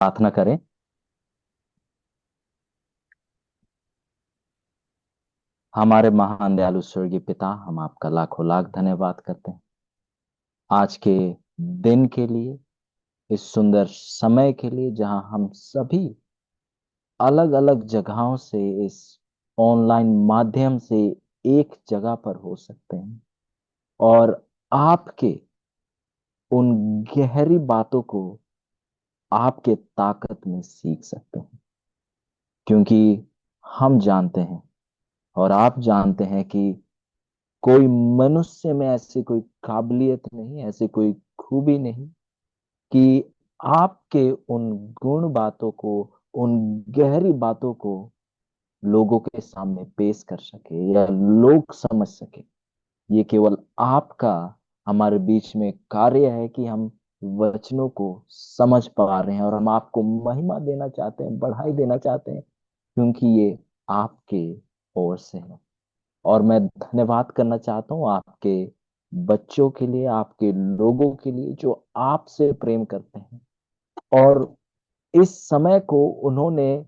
प्रार्थना करें। हमारे महान दयालु स्वर्गीय पिता, हम आपका लाखों लाख धन्यवाद करते हैं आज के दिन के लिए, इस सुंदर समय के लिए जहां हम सभी अलग अलग जगहों से इस ऑनलाइन माध्यम से एक जगह पर हो सकते हैं और आपके उन गहरी बातों को आपके ताकत में सीख सकते हैं। क्योंकि हम जानते हैं और आप जानते हैं कि कोई मनुष्य में ऐसी कोई काबिलियत नहीं, ऐसी कोई खूबी नहीं कि आपके उन गुण बातों को, उन गहरी बातों को लोगों के सामने पेश कर सके या लोग समझ सके। ये केवल आपका हमारे बीच में कार्य है कि हम वचनों को समझ पा रहे हैं और हम आपको महिमा देना चाहते हैं, बढ़ाई देना चाहते हैं, क्योंकि ये आपके ओर से है। और मैं धन्यवाद करना चाहता हूँ आपके बच्चों के लिए, आपके लोगों के लिए जो आपसे प्रेम करते हैं और इस समय को उन्होंने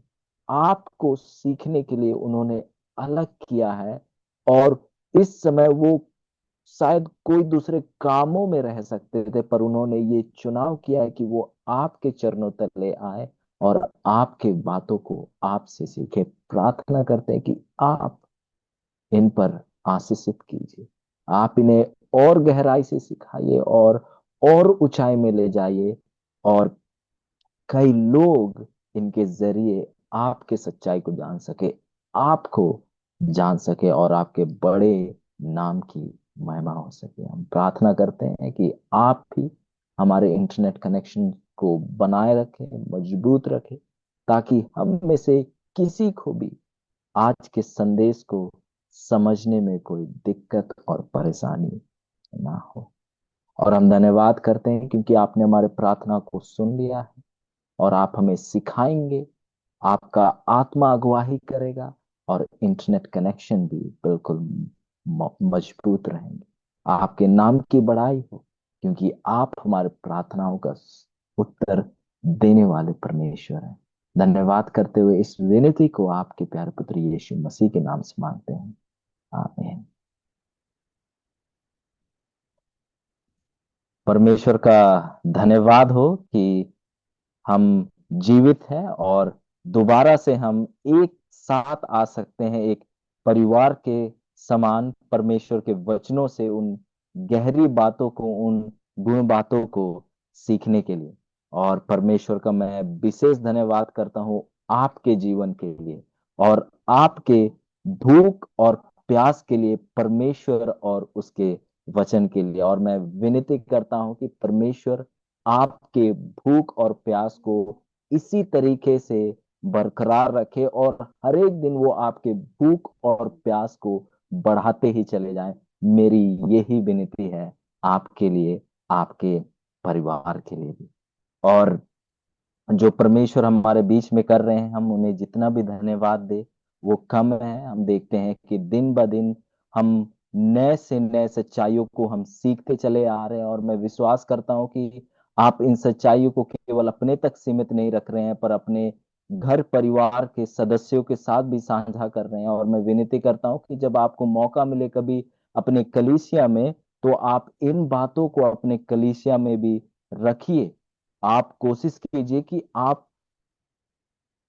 आपको सीखने के लिए उन्होंने अलग किया है। और इस समय वो शायद कोई दूसरे कामों में रह सकते थे, पर उन्होंने ये चुनाव किया है कि वो आपके चरणों तले आए और आपके बातों को आपसे सीखे। प्रार्थना करते हैं कि आप इन पर आशीषित कीजिए, आप इन्हें और गहराई से सिखाइए और ऊंचाई में ले जाइए और कई लोग इनके जरिए आपके सच्चाई को जान सके, आपको जान सके और आपके बड़े नाम की महिमा हो सके। हम प्रार्थना करते हैं कि आप भी हमारे इंटरनेट कनेक्शन को बनाए रखें, मजबूत रखें, ताकि हम में से किसी को भी आज के संदेश को समझने में कोई दिक्कत और परेशानी ना हो। और हम धन्यवाद करते हैं क्योंकि आपने हमारे प्रार्थना को सुन लिया है और आप हमें सिखाएंगे, आपका आत्मा अगुवाही करेगा और इंटरनेट कनेक्शन भी बिल्कुल मजबूत रहेंगे। आपके नाम की बड़ाई हो, क्योंकि आप हमारे प्रार्थनाओं का उत्तर देने वाले परमेश्वर हैं। धन्यवाद करते हुए इस विनती को आपके प्यारे पुत्र यीशु मसीह के नाम से मांगते हैं। आमीन। परमेश्वर का धन्यवाद हो कि हम जीवित हैं और दोबारा से हम एक साथ आ सकते हैं, एक परिवार के समान परमेश्वर के वचनों से उन गहरी बातों को, उन गुण बातों को सीखने के लिए। और परमेश्वर का मैं विशेष धन्यवाद करता हूँ आपके जीवन के लिए और आपके भूख और प्यास के लिए, परमेश्वर और उसके वचन के लिए। और मैं विनती करता हूँ कि परमेश्वर आपके भूख और प्यास को इसी तरीके से बरकरार रखे और हर एक दिन वो आपके भूख और प्यास को बढ़ाते ही चले जाएं। मेरी यही विनती है आपके लिए, आपके परिवार के लिए भी। और जो परमेश्वर हमारे बीच में कर रहे हैं, हम उन्हें जितना भी धन्यवाद दे वो कम है। हम देखते हैं कि दिन ब दिन हम नए से नए सच्चाइयों को हम सीखते चले आ रहे हैं और मैं विश्वास करता हूं कि आप इन सच्चाइयों को केवल अपने तक सीमित नहीं रख रहे हैं, पर अपने घर परिवार के सदस्यों के साथ भी साझा कर रहे हैं। और मैं विनती करता हूं कि जब आपको मौका मिले कभी अपने कलीसिया में, तो आप इन बातों को अपने कलीसिया में भी रखिए। आप कोशिश कीजिए कि आप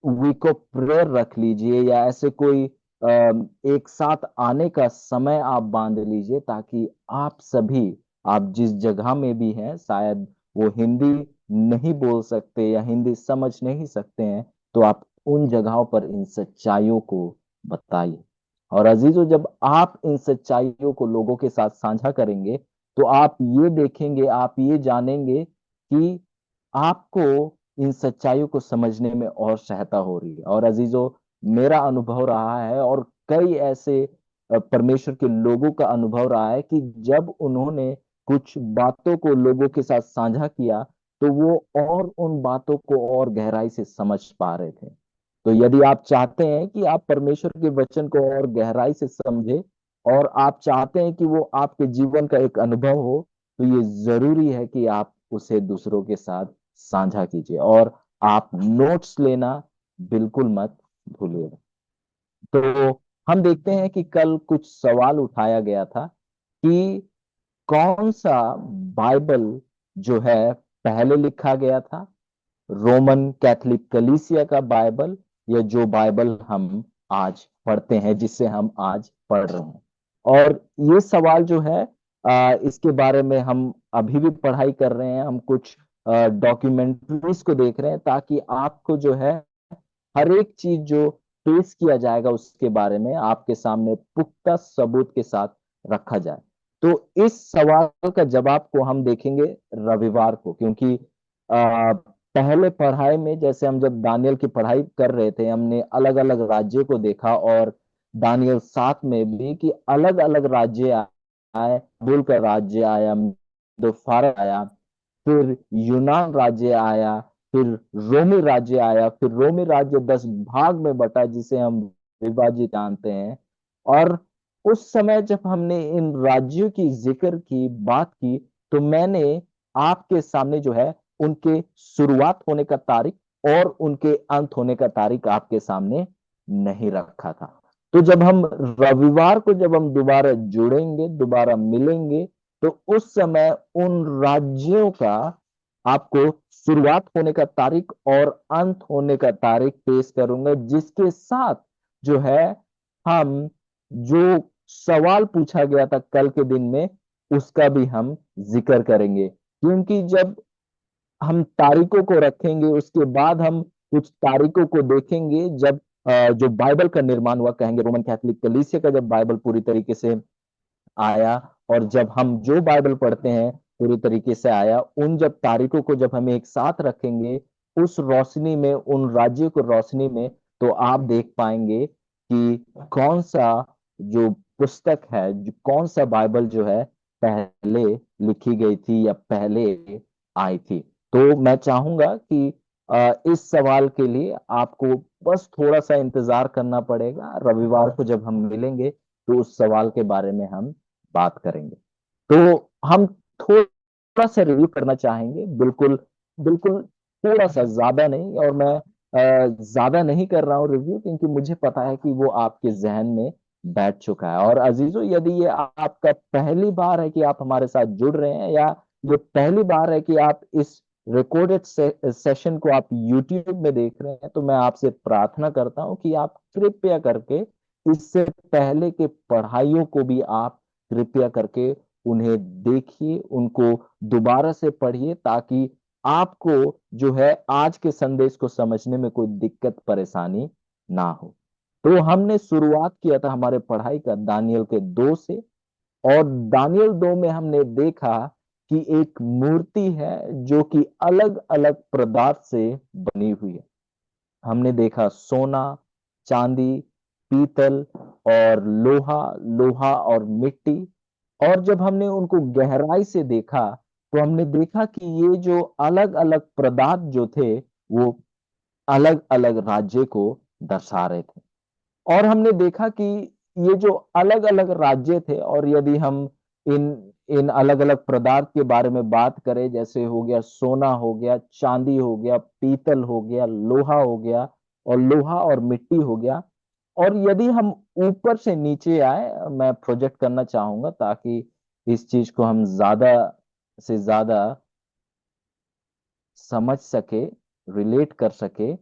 वीक ऑफ प्रेयर रख लीजिए या ऐसे कोई एक साथ आने का समय आप बांध लीजिए, ताकि आप सभी, आप जिस जगह में भी हैं, शायद वो हिंदी नहीं बोल सकते या हिंदी समझ नहीं सकते हैं, तो आप उन जगहों पर इन सच्चाइयों को बताइए। और अजीजों, जब आप इन सच्चाइयों को लोगों के साथ साझा करेंगे, तो आप ये देखेंगे, आप ये जानेंगे कि आपको इन सच्चाइयों को समझने में और सहायता हो रही है। और अजीजों, मेरा अनुभव रहा है और कई ऐसे परमेश्वर के लोगों का अनुभव रहा है कि जब उन्होंने कुछ बातों को लोगों के साथ साझा किया, तो वो और उन बातों को और गहराई से समझ पा रहे थे। तो यदि आप चाहते हैं कि आप परमेश्वर के वचन को और गहराई से समझे और आप चाहते हैं कि वो आपके जीवन का एक अनुभव हो, तो ये जरूरी है कि आप उसे दूसरों के साथ साझा कीजिए। और आप नोट्स लेना बिल्कुल मत भूलिएगा। तो हम देखते हैं कि कल कुछ सवाल उठाया गया था कि कौन सा बाइबल जो है पहले लिखा गया था, रोमन कैथोलिक कलीसिया का बाइबल, या जो बाइबल हम आज पढ़ते हैं, जिससे हम आज पढ़ रहे हैं। और ये सवाल जो है, इसके बारे में हम अभी भी पढ़ाई कर रहे हैं। हम कुछ डॉक्यूमेंट्रीज को देख रहे हैं ताकि आपको जो है हर एक चीज जो पेश किया जाएगा उसके बारे में आपके सामने पुख्ता सबूत के साथ रखा जाए। तो इस सवाल का जवाब को हम देखेंगे रविवार को, क्योंकि पहले पढ़ाई में जैसे हम जब दानियल की पढ़ाई कर रहे थे, हमने अलग अलग राज्यों को देखा, और दानियल 7 में भी कि अलग अलग राज्य आए। बुल का राज्य आया, दो फारस आया, फिर यूनान राज्य आया, फिर रोमी राज्य आया, फिर रोमी राज्य 10 भाग में बटा, जिसे हम विभाजित जानते हैं। और उस समय जब हमने इन राज्यों की जिक्र की, बात की, तो मैंने आपके सामने जो है उनके शुरुआत होने का तारीख और उनके अंत होने का तारीख आपके सामने नहीं रखा था। तो जब हम रविवार को जब हम दोबारा जुड़ेंगे, दोबारा मिलेंगे, तो उस समय उन राज्यों का आपको शुरुआत होने का तारीख और अंत होने का तारीख पेश करूंगा, जिसके साथ जो है हम जो सवाल पूछा गया था कल के दिन में उसका भी हम जिक्र करेंगे। क्योंकि जब हम तारीखों को रखेंगे, उसके बाद हम कुछ तारीखों को देखेंगे, जब जो बाइबल का निर्माण हुआ, कहेंगे रोमन कैथोलिक कलीसिया का जब बाइबल पूरी तरीके से आया, और जब हम जो बाइबल पढ़ते हैं पूरी तरीके से आया, उन जब तारीखों को जब हम एक साथ रखेंगे, उस रोशनी में, उन राज्यों को रोशनी में, तो आप देख पाएंगे कि कौन सा जो पुस्तक है, जो कौन सा बाइबल जो है पहले लिखी गई थी या पहले आई थी। तो मैं चाहूंगा कि इस सवाल के लिए आपको बस थोड़ा सा इंतजार करना पड़ेगा। रविवार को जब हम मिलेंगे तो उस सवाल के बारे में हम बात करेंगे। तो हम थोड़ा सा रिव्यू करना चाहेंगे, बिल्कुल बिल्कुल, थोड़ा सा, ज्यादा नहीं। और मैं ज्यादा नहीं कर रहा हूँ रिव्यू, क्योंकि मुझे पता है कि वो आपके जहन में बैठ चुका है। और अजीजों, यदि ये आपका पहली बार है कि आप हमारे साथ जुड़ रहे हैं, या ये पहली बार है कि आप इस रिकॉर्डेड सेशन को आप यूट्यूब में देख रहे हैं, तो मैं आपसे प्रार्थना करता हूं कि आप कृपया करके इससे पहले के पढ़ाइयों को भी आप कृपया करके उन्हें देखिए, उनको दोबारा से पढ़िए, ताकि आपको जो है आज के संदेश को समझने में कोई दिक्कत परेशानी ना हो। तो हमने शुरुआत किया था हमारे पढ़ाई का दानियल के 2 से, और दानियल 2 में हमने देखा कि एक मूर्ति है जो कि अलग अलग पदार्थ से बनी हुई है। हमने देखा सोना, चांदी, पीतल और लोहा, लोहा और मिट्टी। और जब हमने उनको गहराई से देखा, तो हमने देखा कि ये जो अलग अलग पदार्थ जो थे, वो अलग अलग राज्य को दर्शा रहे थे। और हमने देखा कि ये जो अलग अलग राज्य थे, और यदि हम इन इन अलग अलग पदार्थ के बारे में बात करें, जैसे हो गया सोना, हो गया चांदी, हो गया पीतल, हो गया लोहा, हो गया और लोहा और मिट्टी हो गया। और यदि हम ऊपर से नीचे आए, मैं प्रोजेक्ट करना चाहूंगा ताकि इस चीज को हम ज्यादा से ज्यादा समझ सके, रिलेट कर सके।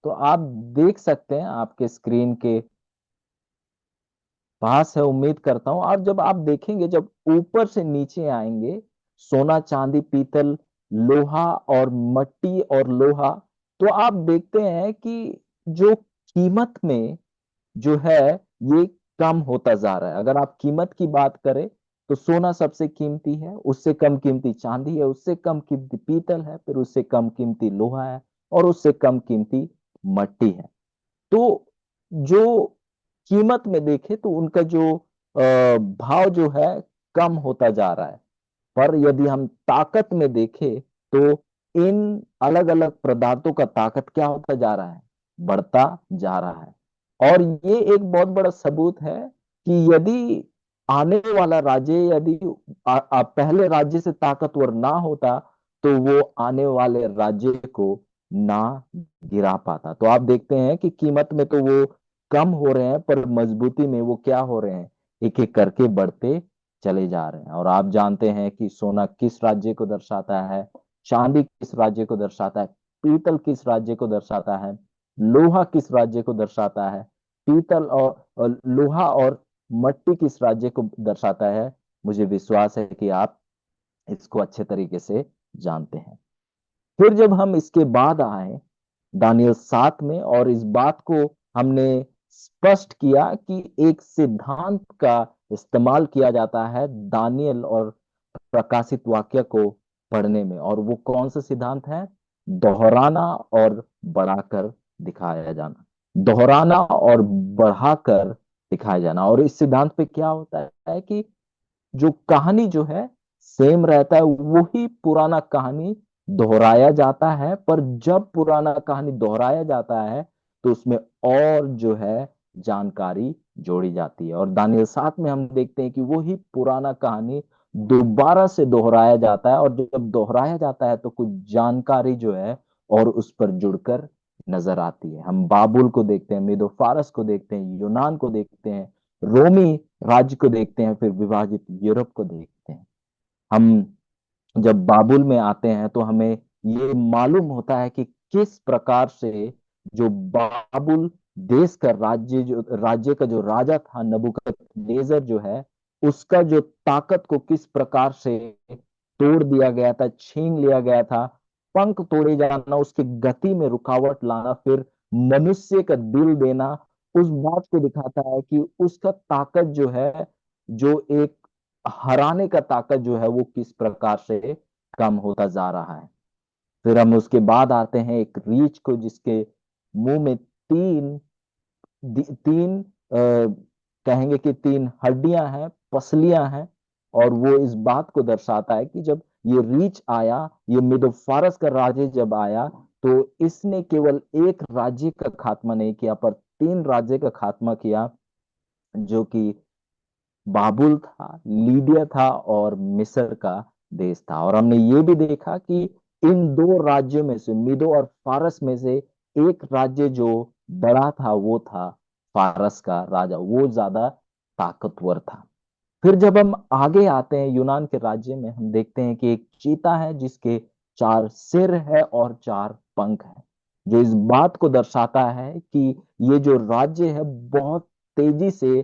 तो आप देख सकते हैं, आपके स्क्रीन के पास है, उम्मीद करता हूं। और जब आप देखेंगे, जब ऊपर से नीचे आएंगे, सोना, चांदी, पीतल, लोहा और मट्टी और लोहा, तो आप देखते हैं कि जो कीमत में जो है ये कम होता जा रहा है। अगर आप कीमत की बात करें, तो सोना सबसे कीमती है, उससे कम कीमती चांदी है, उससे कम कीमती पीतल है, फिर उससे कम कीमती लोहा है, और उससे कम कीमती मट्टी है। तो जो कीमत में देखे तो उनका जो भाव जो है कम होता जा रहा है। पर यदि हम ताकत में देखें, तो इन अलग अलग पदार्थों का ताकत क्या होता जा रहा है, बढ़ता जा रहा है। और ये एक बहुत बड़ा सबूत है कि यदि आने वाला राज्य, यदि पहले राज्य से ताकतवर ना होता, तो वो आने वाले राज्य को ना गिरा पाता। तो आप देखते हैं कि कीमत में तो वो कम हो रहे हैं, पर मजबूती में वो क्या हो रहे हैं, एक एक करके बढ़ते चले जा रहे हैं। और आप जानते हैं कि सोना किस राज्य को दर्शाता है, चांदी किस राज्य को दर्शाता है, पीतल किस राज्य को दर्शाता है, लोहा किस राज्य को दर्शाता है, पीतल और लोहा और मट्टी किस राज्य को दर्शाता है। मुझे विश्वास है कि आप इसको अच्छे तरीके से जानते हैं। फिर जब हम इसके बाद आए दानियल 7 में, और इस बात को हमने स्पष्ट किया कि एक सिद्धांत का इस्तेमाल किया जाता है दानियल और प्रकाशित वाक्य को पढ़ने में, और वो कौन सा सिद्धांत है? दोहराना और बढ़ाकर दिखाया जाना। दोहराना और बढ़ाकर दिखाया जाना। और इस सिद्धांत पे क्या होता है कि जो कहानी जो है सेम रहता है, वही पुराना कहानी दोहराया जाता है, पर जब पुराना कहानी दोहराया जाता है तो उसमें और जो है जानकारी जोड़ी जाती है। और दानियल 7 में हम देखते हैं कि वही पुराना कहानी दोबारा से दोहराया जाता है, और जब दोहराया जाता है तो कुछ जानकारी जो है और उस पर जुड़कर नजर आती है। हम बाबुल को देखते हैं, मेदो फारस को देखते हैं, यूनान को देखते हैं, रोमी राज्य को देखते हैं, फिर विभाजित यूरोप को देखते हैं। हम जब बाबुल में आते हैं तो हमें ये मालूम होता है कि किस प्रकार से जो बाबुल देश का राज्य का जो राजा था नबूकदनेस्सर जो है, उसका जो ताकत को किस प्रकार से तोड़ दिया गया था, छीन लिया गया था। पंख तोड़े जाना, उसकी गति में रुकावट लाना, फिर मनुष्य का दिल देना, उस बात को दिखाता है कि उसका ताकत जो है, जो एक हराने का ताकत जो है, वो किस प्रकार से कम होता जा रहा है। फिर हम उसके बाद आते हैं एक रीछ को, जिसके मुंह में तीन कहेंगे कि तीन हड्डियां हैं, पसलियां हैं। और वो इस बात को दर्शाता है कि जब ये रीछ आया, ये मिडो फारस का राज्य जब आया, तो इसने केवल एक राज्य का खात्मा नहीं किया, पर तीन राज्य का खात्मा किया, जो कि बाबुल था, लीडिया था और मिस्र का देश था। और हमने ये भी देखा कि इन दो राज्यों में से, मीदो और फारस में से, एक राज्य जो बड़ा था वो था फारस का राजा, वो ज्यादा ताकतवर था। फिर जब हम आगे आते हैं यूनान के राज्य में, हम देखते हैं कि एक चीता है जिसके चार सिर है और चार पंख है, जो इस बात को दर्शाता है कि ये जो राज्य है बहुत तेजी से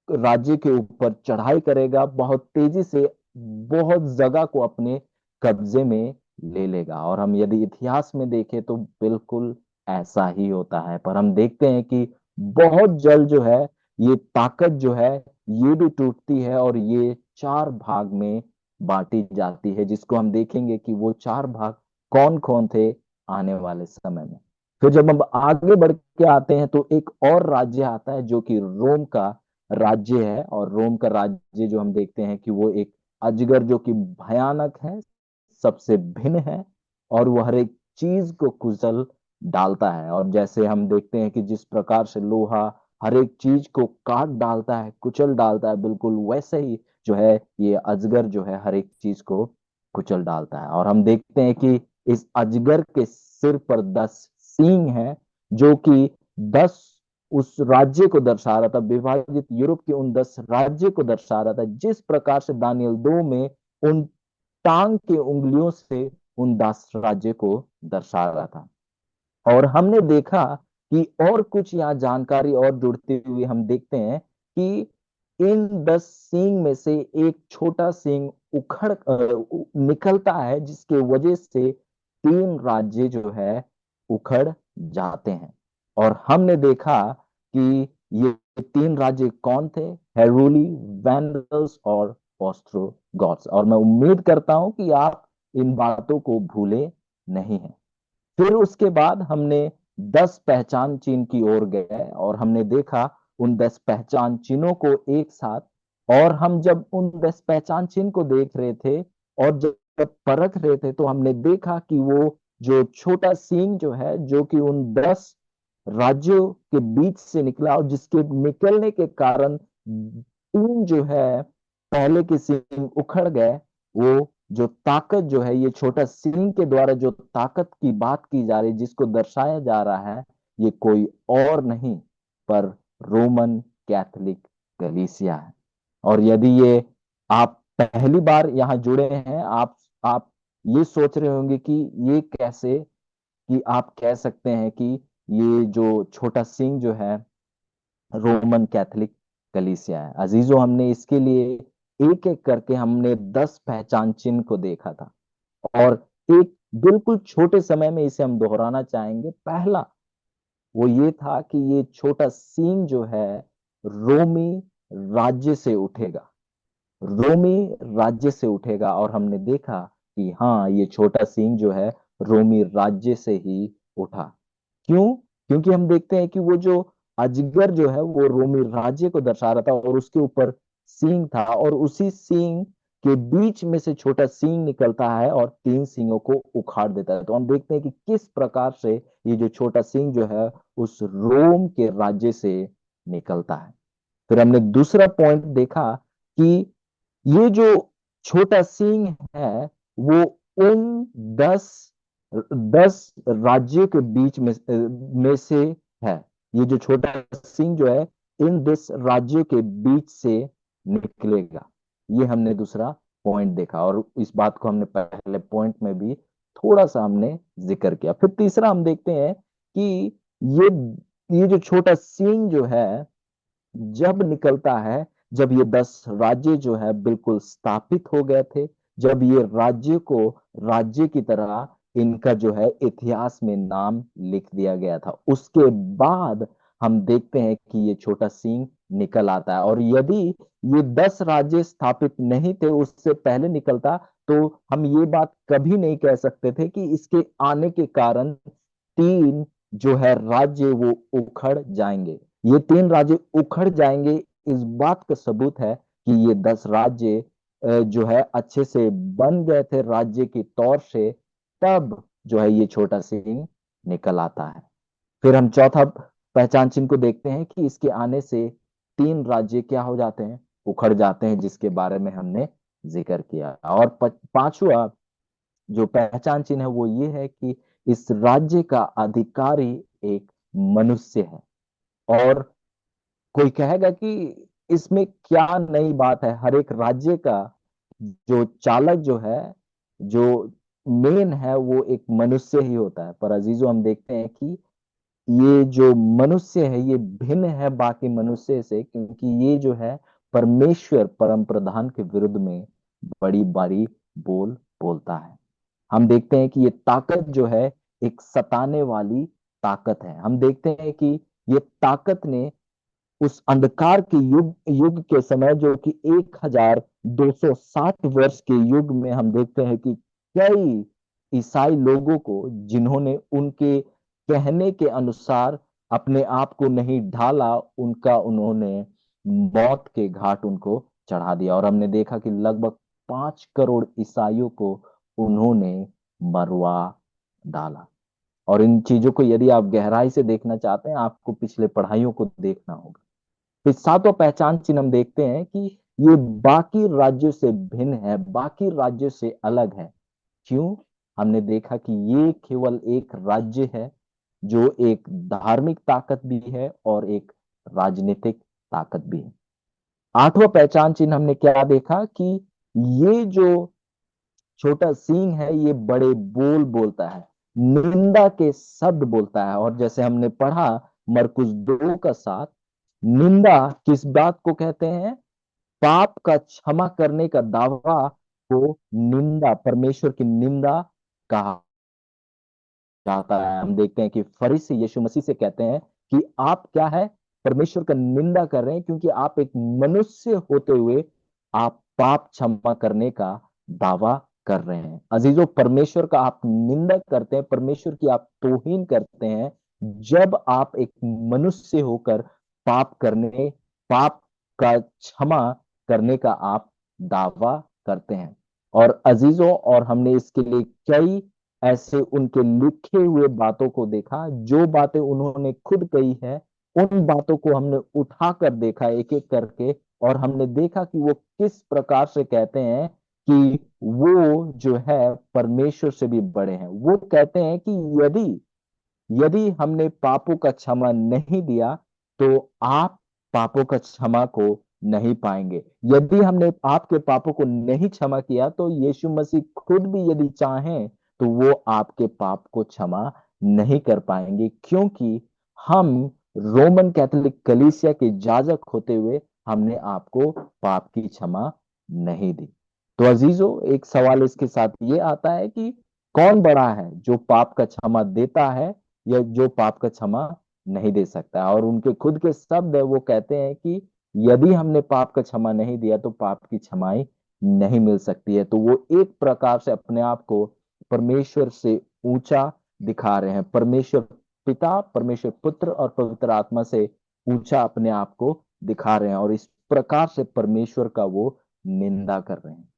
राज्य के ऊपर चढ़ाई करेगा, बहुत तेजी से बहुत जगह को अपने कब्जे में ले लेगा। और हम यदि इतिहास में देखें तो बिल्कुल ऐसा ही होता है। पर हम देखते हैं कि बहुत जल्द जो है ये ताकत जो है ये भी टूटती है, और ये चार भाग में बांटी जाती है, जिसको हम देखेंगे कि वो चार भाग कौन कौन थे आने वाले समय में। फिर जब हम आगे बढ़ के आते हैं तो एक और राज्य आता है जो कि रोम का राज्य है। और रोम का राज्य जो हम देखते हैं कि वो एक अजगर जो कि भयानक है, सबसे भिन्न है, और वो हर एक चीज को कुचल डालता है। और जैसे हम देखते हैं कि जिस प्रकार से लोहा हर एक चीज को काट डालता है, कुचल डालता है, बिल्कुल वैसे ही जो है ये अजगर जो है हर एक चीज को कुचल डालता है। और हम देखते हैं कि इस अजगर के सिर पर 10 सींग हैं, जो कि 10 उस राज्य को दर्शा रहा था, विभाजित यूरोप के उन 10 राज्य को दर्शा रहा था, जिस प्रकार से दानियल 2 में उन टांग के उंगलियों से उन 10 राज्य को दर्शा रहा था। और हमने देखा कि और कुछ यहाँ जानकारी और जुड़ती हुई हम देखते हैं कि इन 10 सींग में से एक छोटा सींग निकलता है, जिसके वजह से तीन राज्य जो है उखड़ जाते हैं। और हमने देखा कि ये तीन राज्य कौन थे? हेरूली, वैंडल्स और ऑस्ट्रोगॉथ्स। और मैं उम्मीद करता हूं कि आप इन बातों को भूले नहीं हैं। फिर उसके बाद हमने 10 पहचान चिन्ह की ओर गए, और हमने देखा उन 10 पहचान चिन्हों को एक साथ। और हम जब उन 10 पहचान चिन्ह को देख रहे थे और जब परख रहे थे, तो हमने देखा कि वो जो छोटा सींग जो है, जो कि उन 10 राज्यों के बीच से निकला, और जिसके निकलने के कारण तीन जो है पहले के सींग उखड़ गए, वो जो ताकत जो है, ये छोटा सिंह के द्वारा जो ताकत की बात की जा रही, जिसको दर्शाया जा रहा है, ये कोई और नहीं पर रोमन कैथोलिक कलीसिया है। और यदि ये आप पहली बार यहाँ जुड़े हैं, आप ये सोच रहे होंगे कि ये कैसे, कि आप कह सकते हैं कि ये जो छोटा सिंह जो है रोमन कैथोलिक कलीसिया है। अजीजों, हमने इसके लिए एक एक करके हमने 10 पहचान चिन्ह को देखा था, और एक बिल्कुल छोटे समय में इसे हम दोहराना चाहेंगे। पहला वो ये था कि ये छोटा सिंह जो है रोमी राज्य से उठेगा, रोमी राज्य से उठेगा। और हमने देखा कि हाँ, ये छोटा सिंह जो है रोमी राज्य से ही उठा। क्यों? क्योंकि हम देखते हैं कि वो जो अजगर जो है वो रोमी राज्य को दर्शा रहा था, और उसके ऊपर सींग था, और उसी सींग के बीच में से छोटा सींग निकलता है और 3 सींगों को उखाड़ देता है। तो हम देखते हैं कि किस प्रकार से ये जो छोटा सींग जो है उस रोम के राज्य से निकलता है। फिर हमने दूसरा पॉइंट देखा कि ये जो छोटा सिंह है वो उन 10 10 राज्यों के बीच में से है। ये जो छोटा सिंह जो है इन 10 राज्यों के बीच से निकलेगा। ये हमने दूसरा पॉइंट देखा, और इस बात को हमने पहले पॉइंट में भी थोड़ा सा हमने जिक्र किया। फिर तीसरा हम देखते हैं कि ये ये जो छोटा सिंह जो है जब निकलता है, जब ये 10 राज्य जो है बिल्कुल स्थापित हो गए थे, जब ये राज्य को राज्य की तरह इनका जो है इतिहास में नाम लिख दिया गया था, उसके बाद हम देखते हैं कि ये छोटा सिंह निकल आता है। और यदि ये 10 राज्य स्थापित नहीं थे, उससे पहले निकलता, तो हम ये बात कभी नहीं कह सकते थे कि इसके आने के कारण 3 जो है राज्य वो उखड़ जाएंगे। ये 3 राज्य उखड़ जाएंगे, इस बात का सबूत है कि ये 10 राज्य जो है अच्छे से बन गए थे राज्य के तौर से, तब जो है ये छोटा सिंह निकल आता है। फिर हम चौथा पहचान चिन्ह को देखते हैं कि इसके आने से 3 राज्य क्या हो जाते हैं, उखड़ जाते हैं, जिसके बारे में हमने जिक्र किया। और पांचवा जो पहचान चिन्ह है वो ये है कि इस राज्य का अधिकारी एक मनुष्य है। और कोई कहेगा कि इसमें क्या नई बात है, हर एक राज्य का जो चालक जो है, जो मेन है, वो एक मनुष्य ही होता है। पर अजीजों, हम देखते हैं कि ये जो मनुष्य है ये भिन्न है बाकी मनुष्य से, क्योंकि ये जो है परमेश्वर परम प्रधान के विरुद्ध में बड़ी बारी बोलता है। हम देखते हैं कि ये ताकत जो है एक सताने वाली ताकत है। हम देखते हैं कि ये ताकत ने उस अंधकार के युग युग के समय, जो कि 1260 वर्ष के युग में, हम देखते हैं कि कई ईसाई लोगों को, जिन्होंने उनके कहने के अनुसार अपने आप को नहीं ढाला, उनका उन्होंने मौत के घाट उनको चढ़ा दिया। और हमने देखा कि लगभग 5 करोड़ ईसाइयों को उन्होंने मरवा डाला। और इन चीजों को यदि आप गहराई से देखना चाहते हैं, आपको पिछले पढ़ाइयों को देखना होगा। फिर सातवां पहचान चिन्ह हम देखते हैं कि ये बाकी राज्यों से भिन्न है, बाकी राज्यों से अलग है। क्यों? हमने देखा कि ये केवल एक राज्य है जो एक धार्मिक ताकत भी है और एक राजनीतिक ताकत भी है। आठवां पहचान चिन्ह हमने क्या देखा कि ये जो छोटा सिंह है ये बड़े बोलता है, निंदा के शब्द बोलता है। और जैसे हमने पढ़ा मरकुस 2 का 7, निंदा किस बात को कहते हैं? पाप का क्षमा करने का दावा को निंदा, परमेश्वर की निंदा कहा जाता है। हम देखते हैं कि फरीसी यीशु मसीह से कहते हैं कि आप क्या है, परमेश्वर का निंदा कर रहे हैं, क्योंकि आप एक मनुष्य होते हुए आप पाप क्षमा करने का दावा कर रहे हैं। अजीजों, परमेश्वर का आप निंदा करते हैं, परमेश्वर की आप तौहीन करते हैं, जब आप एक मनुष्य होकर पाप का क्षमा करने का आप दावा करते हैं। और अजीजों, और हमने इसके लिए कई ऐसे उनके लिखे हुए बातों को देखा, जो बातें उन्होंने खुद कही है, उन बातों को हमने उठाकर देखा एक एक करके, और हमने देखा कि वो किस प्रकार से कहते हैं कि वो जो है परमेश्वर से भी बड़े हैं। वो कहते हैं कि यदि यदि हमने पापों का क्षमा नहीं दिया तो आप पापों का क्षमा को नहीं पाएंगे। यदि हमने आपके पापों को नहीं क्षमा किया तो यीशु मसीह खुद भी यदि चाहें तो वो आपके पाप को क्षमा नहीं कर पाएंगे, क्योंकि हम रोमन कैथोलिक कलीसिया के जाजक होते हुए हमने आपको पाप की क्षमा नहीं दी। तो अजीजों, एक सवाल इसके साथ ये आता है कि कौन बड़ा है, जो पाप का क्षमा देता है या जो पाप का क्षमा नहीं दे सकता है? और उनके खुद के शब्द है, वो कहते हैं कि यदि हमने पाप का क्षमा नहीं दिया तो पाप की क्षमाई नहीं मिल सकती है। तो वो एक प्रकार से अपने आप को परमेश्वर से ऊंचा दिखा रहे हैं। परमेश्वर पिता, परमेश्वर पुत्र और पवित्र आत्मा से ऊंचा अपने आप को दिखा रहे हैं, और इस प्रकार से परमेश्वर का वो निंदा कर रहे हैं।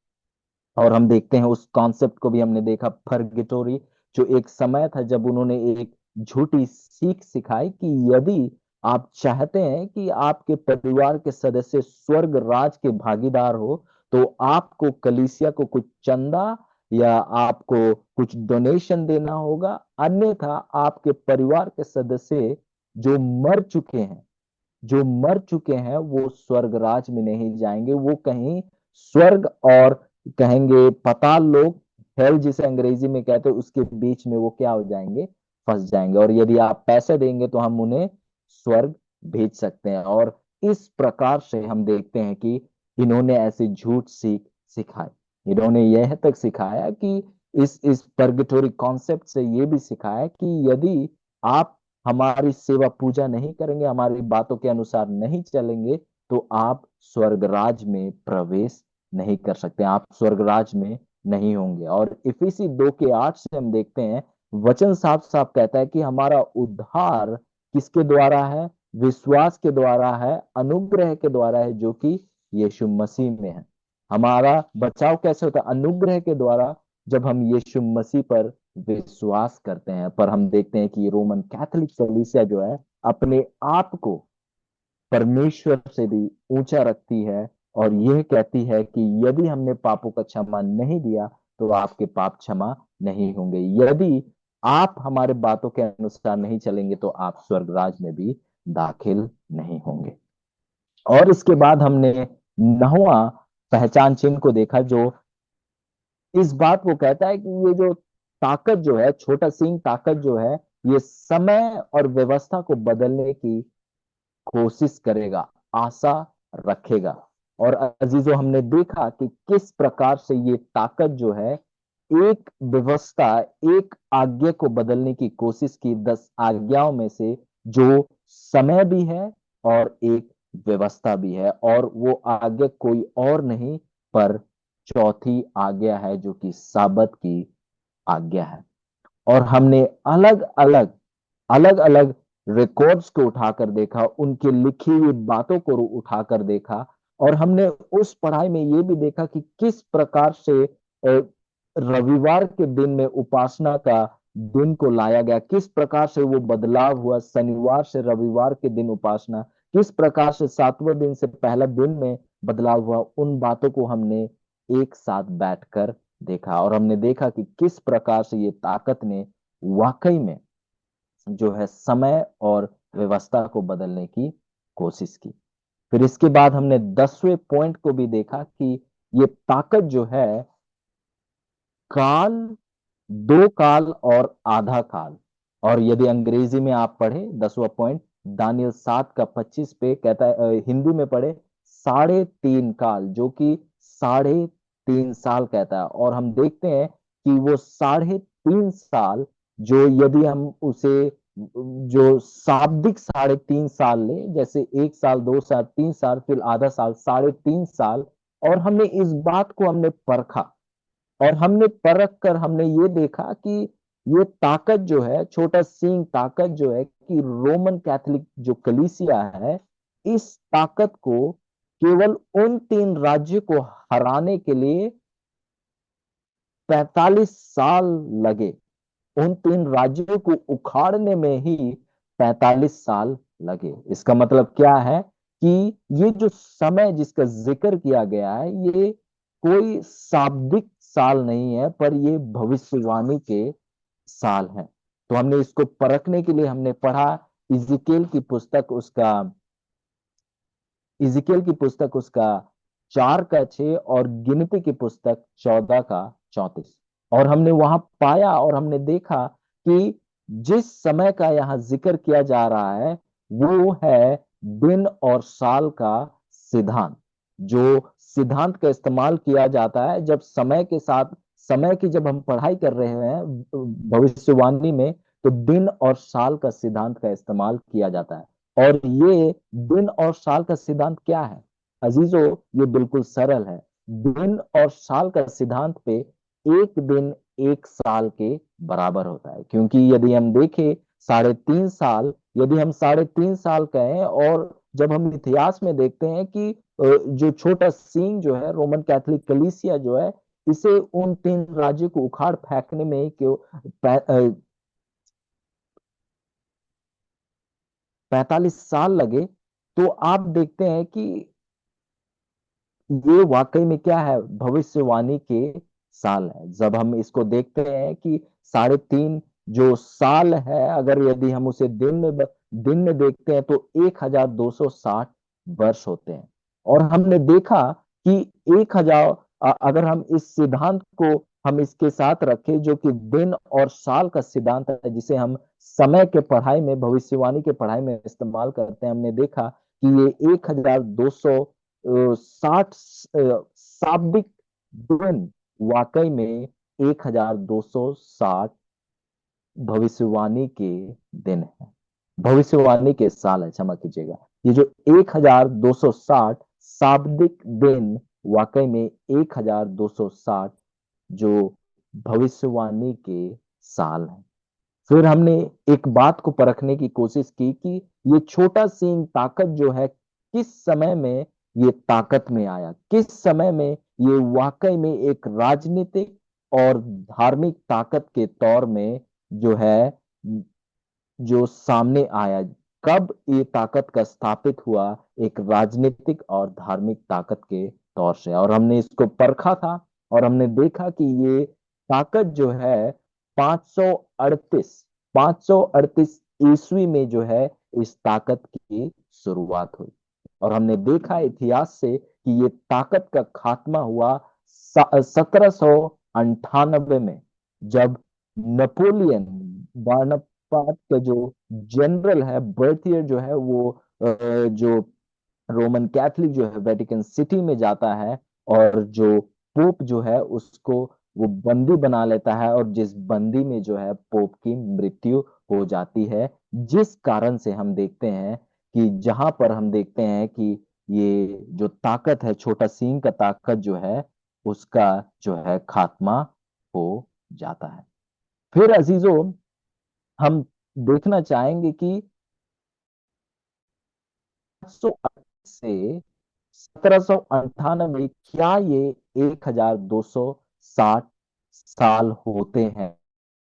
और हम देखते हैं उस कॉन्सेप्ट को भी हमने देखा, फर्गेटोरी, जो एक समय था जब उन्होंने एक झूठी सीख सिखाई कि यदि आप चाहते हैं कि आपके परिवार के सदस्य स्वर्ग राज के भागीदार हो तो आपको कलीसिया को कुछ चंदा या आपको कुछ डोनेशन देना होगा, अन्यथा आपके परिवार के सदस्य जो मर चुके हैं, वो स्वर्ग राज में नहीं जाएंगे, वो कहीं स्वर्ग और कहेंगे पाताल लोक, हेल जिसे अंग्रेजी में कहते हैं, उसके बीच में वो क्या हो जाएंगे, फंस जाएंगे। और यदि आप पैसे देंगे तो हम उन्हें स्वर्ग भेज सकते हैं। और इस प्रकार से हम देखते हैं कि इन्होंने ऐसी झूठ सीख सिखाई। इन्होंने यह तक सिखाया कि इस पर्गेटोरी कॉन्सेप्ट से ये भी सिखाया कि यदि आप हमारी सेवा पूजा नहीं करेंगे, हमारी बातों के अनुसार नहीं चलेंगे, तो आप स्वर्गराज में प्रवेश नहीं कर सकते, आप स्वर्गराज में नहीं होंगे। और इफिसी 2:8 से हम देखते हैं, वचन साफ साफ कहता है कि हमारा उद्धार किसके द्वारा है? विश्वास के द्वारा है, अनुग्रह के द्वारा है, जो कि यीशु मसीह में है। हमारा बचाव कैसे होता है? अनुग्रह के द्वारा, जब हम यीशु मसीह पर विश्वास करते हैं। पर हम देखते हैं कि रोमन कैथोलिक कलीसिया जो है अपने आप को परमेश्वर से भी ऊंचा रखती है, और यह कहती है कि यदि हमने पापों का क्षमा नहीं दिया तो आपके पाप क्षमा नहीं होंगे, यदि आप हमारे बातों के अनुसार नहीं चलेंगे तो आप स्वर्गराज में भी दाखिल नहीं होंगे। और इसके बाद हमने 9वां पहचान चिन्ह को देखा, जो इस बात को कहता है कि ये जो ताकत जो है, छोटा सिंह ताकत जो है, ये समय और व्यवस्था को बदलने की कोशिश करेगा, आशा रखेगा। और अजीजों, हमने देखा कि किस प्रकार से ये ताकत जो है एक व्यवस्था, एक आज्ञा को बदलने की कोशिश की, 10 आज्ञाओं में से, जो समय भी है और एक व्यवस्था भी है। और वो आज्ञा कोई और नहीं पर चौथी आज्ञा है, जो कि साबत की आज्ञा है। और हमने अलग अलग रिकॉर्ड्स को उठाकर देखा, उनकी लिखी हुई बातों को उठाकर देखा, और हमने उस पढ़ाई में ये भी देखा कि किस प्रकार से रविवार के दिन में उपासना का दिन को लाया गया, किस प्रकार से वो बदलाव हुआ, शनिवार से रविवार के दिन उपासना, किस प्रकार से 7वें दिन से पहला दिन में बदलाव हुआ। उन बातों को हमने एक साथ बैठकर देखा, और हमने देखा कि किस प्रकार से ये ताकत ने वाकई में जो है समय और व्यवस्था को बदलने की कोशिश की। फिर इसके बाद हमने 10वें पॉइंट को भी देखा कि ये ताकत जो है काल, 2 काल और आधा काल। और यदि अंग्रेजी में आप पढ़े 10वां पॉइंट, दानियल 7:25 पे कहता है, हिंदी में पढ़े 3.5 काल, जो कि 3.5 साल कहता है। और हम देखते हैं कि वो 3.5 साल, जो यदि हम उसे जो शाब्दिक 3.5 साल ले, जैसे 1 साल, 2 साल, 3 साल, फिर आधा साल, 3.5 साल। और हमने इस बात को हमने परखा, और हमने परख कर हमने ये देखा कि ये ताकत जो है, छोटा सिंह ताकत जो है, कि रोमन कैथोलिक जो कलीसिया है, इस ताकत को केवल उन 3 राज्यों को हराने के लिए 45 साल लगे। उन 3 राज्यों को उखाड़ने में ही 45 साल लगे। इसका मतलब क्या है कि ये जो समय जिसका जिक्र किया गया है, ये कोई शाब्दिक साल नहीं है, पर ये भविष्यवाणी के साल है। तो हमने इसको परखने के लिए हमने पढ़ा इजिकेल की पुस्तक उसका इजिकेल की पुस्तक उसका 4 का 6 और गिनती की पुस्तक 14 का 34। और हमने वहां पाया और हमने देखा कि जिस समय का यहाँ जिक्र किया जा रहा है वो है दिन और साल का सिद्धांत। जो सिद्धांत का इस्तेमाल किया जाता है जब समय के साथ, समय की जब हम पढ़ाई कर रहे हैं भविष्यवाणी में, तो दिन और साल का सिद्धांत का इस्तेमाल किया जाता है। और ये दिन और साल का सिद्धांत क्या है अजीजों? ये बिल्कुल सरल है। दिन और साल का सिद्धांत पे एक दिन एक साल के बराबर होता है। क्योंकि यदि हम देखें 3.5 साल, यदि हम 3.5 साल कहें, और जब हम इतिहास में देखते हैं कि जो छोटा सींग जो है, रोमन कैथोलिक कलीसिया जो है, इसे उन 3 राज्यों को उखाड़ फेंकने में क्यों 45 साल लगे, तो आप देखते हैं कि ये वाकई में क्या है, भविष्यवाणी के साल है। जब हम इसको देखते हैं कि 3.5 जो साल है, अगर यदि हम उसे दिन में देखते हैं तो 1260 वर्ष होते हैं। और हमने देखा कि 1000, अगर हम इस सिद्धांत को हम इसके साथ रखें जो कि दिन और साल का सिद्धांत है, जिसे हम समय के पढ़ाई में, भविष्यवाणी के पढ़ाई में इस्तेमाल करते हैं, हमने देखा कि ये 1260 शाब्दिक दिन वाकई में 1260 भविष्यवाणी के दिन है, भविष्यवाणी के साल है, क्षमा कीजिएगा। ये जो 1260 शाब्दिक दिन वाकई में 1260 जो भविष्यवाणी के साल है। फिर हमने एक बात को परखने की कोशिश की कि ये छोटा सींग ताकत जो है किस समय में ये ताकत में आया, किस समय में ये वाकई में एक राजनीतिक और धार्मिक ताकत के तौर में जो है, जो सामने आया। कब ये ताकत का स्थापित हुआ एक राजनीतिक और धार्मिक ताकत के तौर से, और हमने इसको परखा था। और हमने देखा कि ये ताकत जो है 538 538 ईस्वी में जो है इस ताकत की शुरुआत हुई। और हमने देखा इतिहास से कि ये ताकत का खात्मा हुआ 1798 में, जब नेपोलियन बोनापार्ट का जो जनरल है, बर्थियर जो है, वो जो रोमन कैथोलिक जो है वेटिकन सिटी में जाता है, और जो पोप जो है उसको वो बंदी बना लेता है, और जिस बंदी में जो है पोप की मृत्यु हो जाती है। जिस कारण से हम देखते हैं कि जहां पर हम देखते हैं कि ये जो ताकत है, छोटा सींग का ताकत जो है, उसका जो है खात्मा हो जाता है। फिर अजीजों, हम देखना चाहेंगे कि 800 से 1798, क्या ये 1260 साल होते हैं?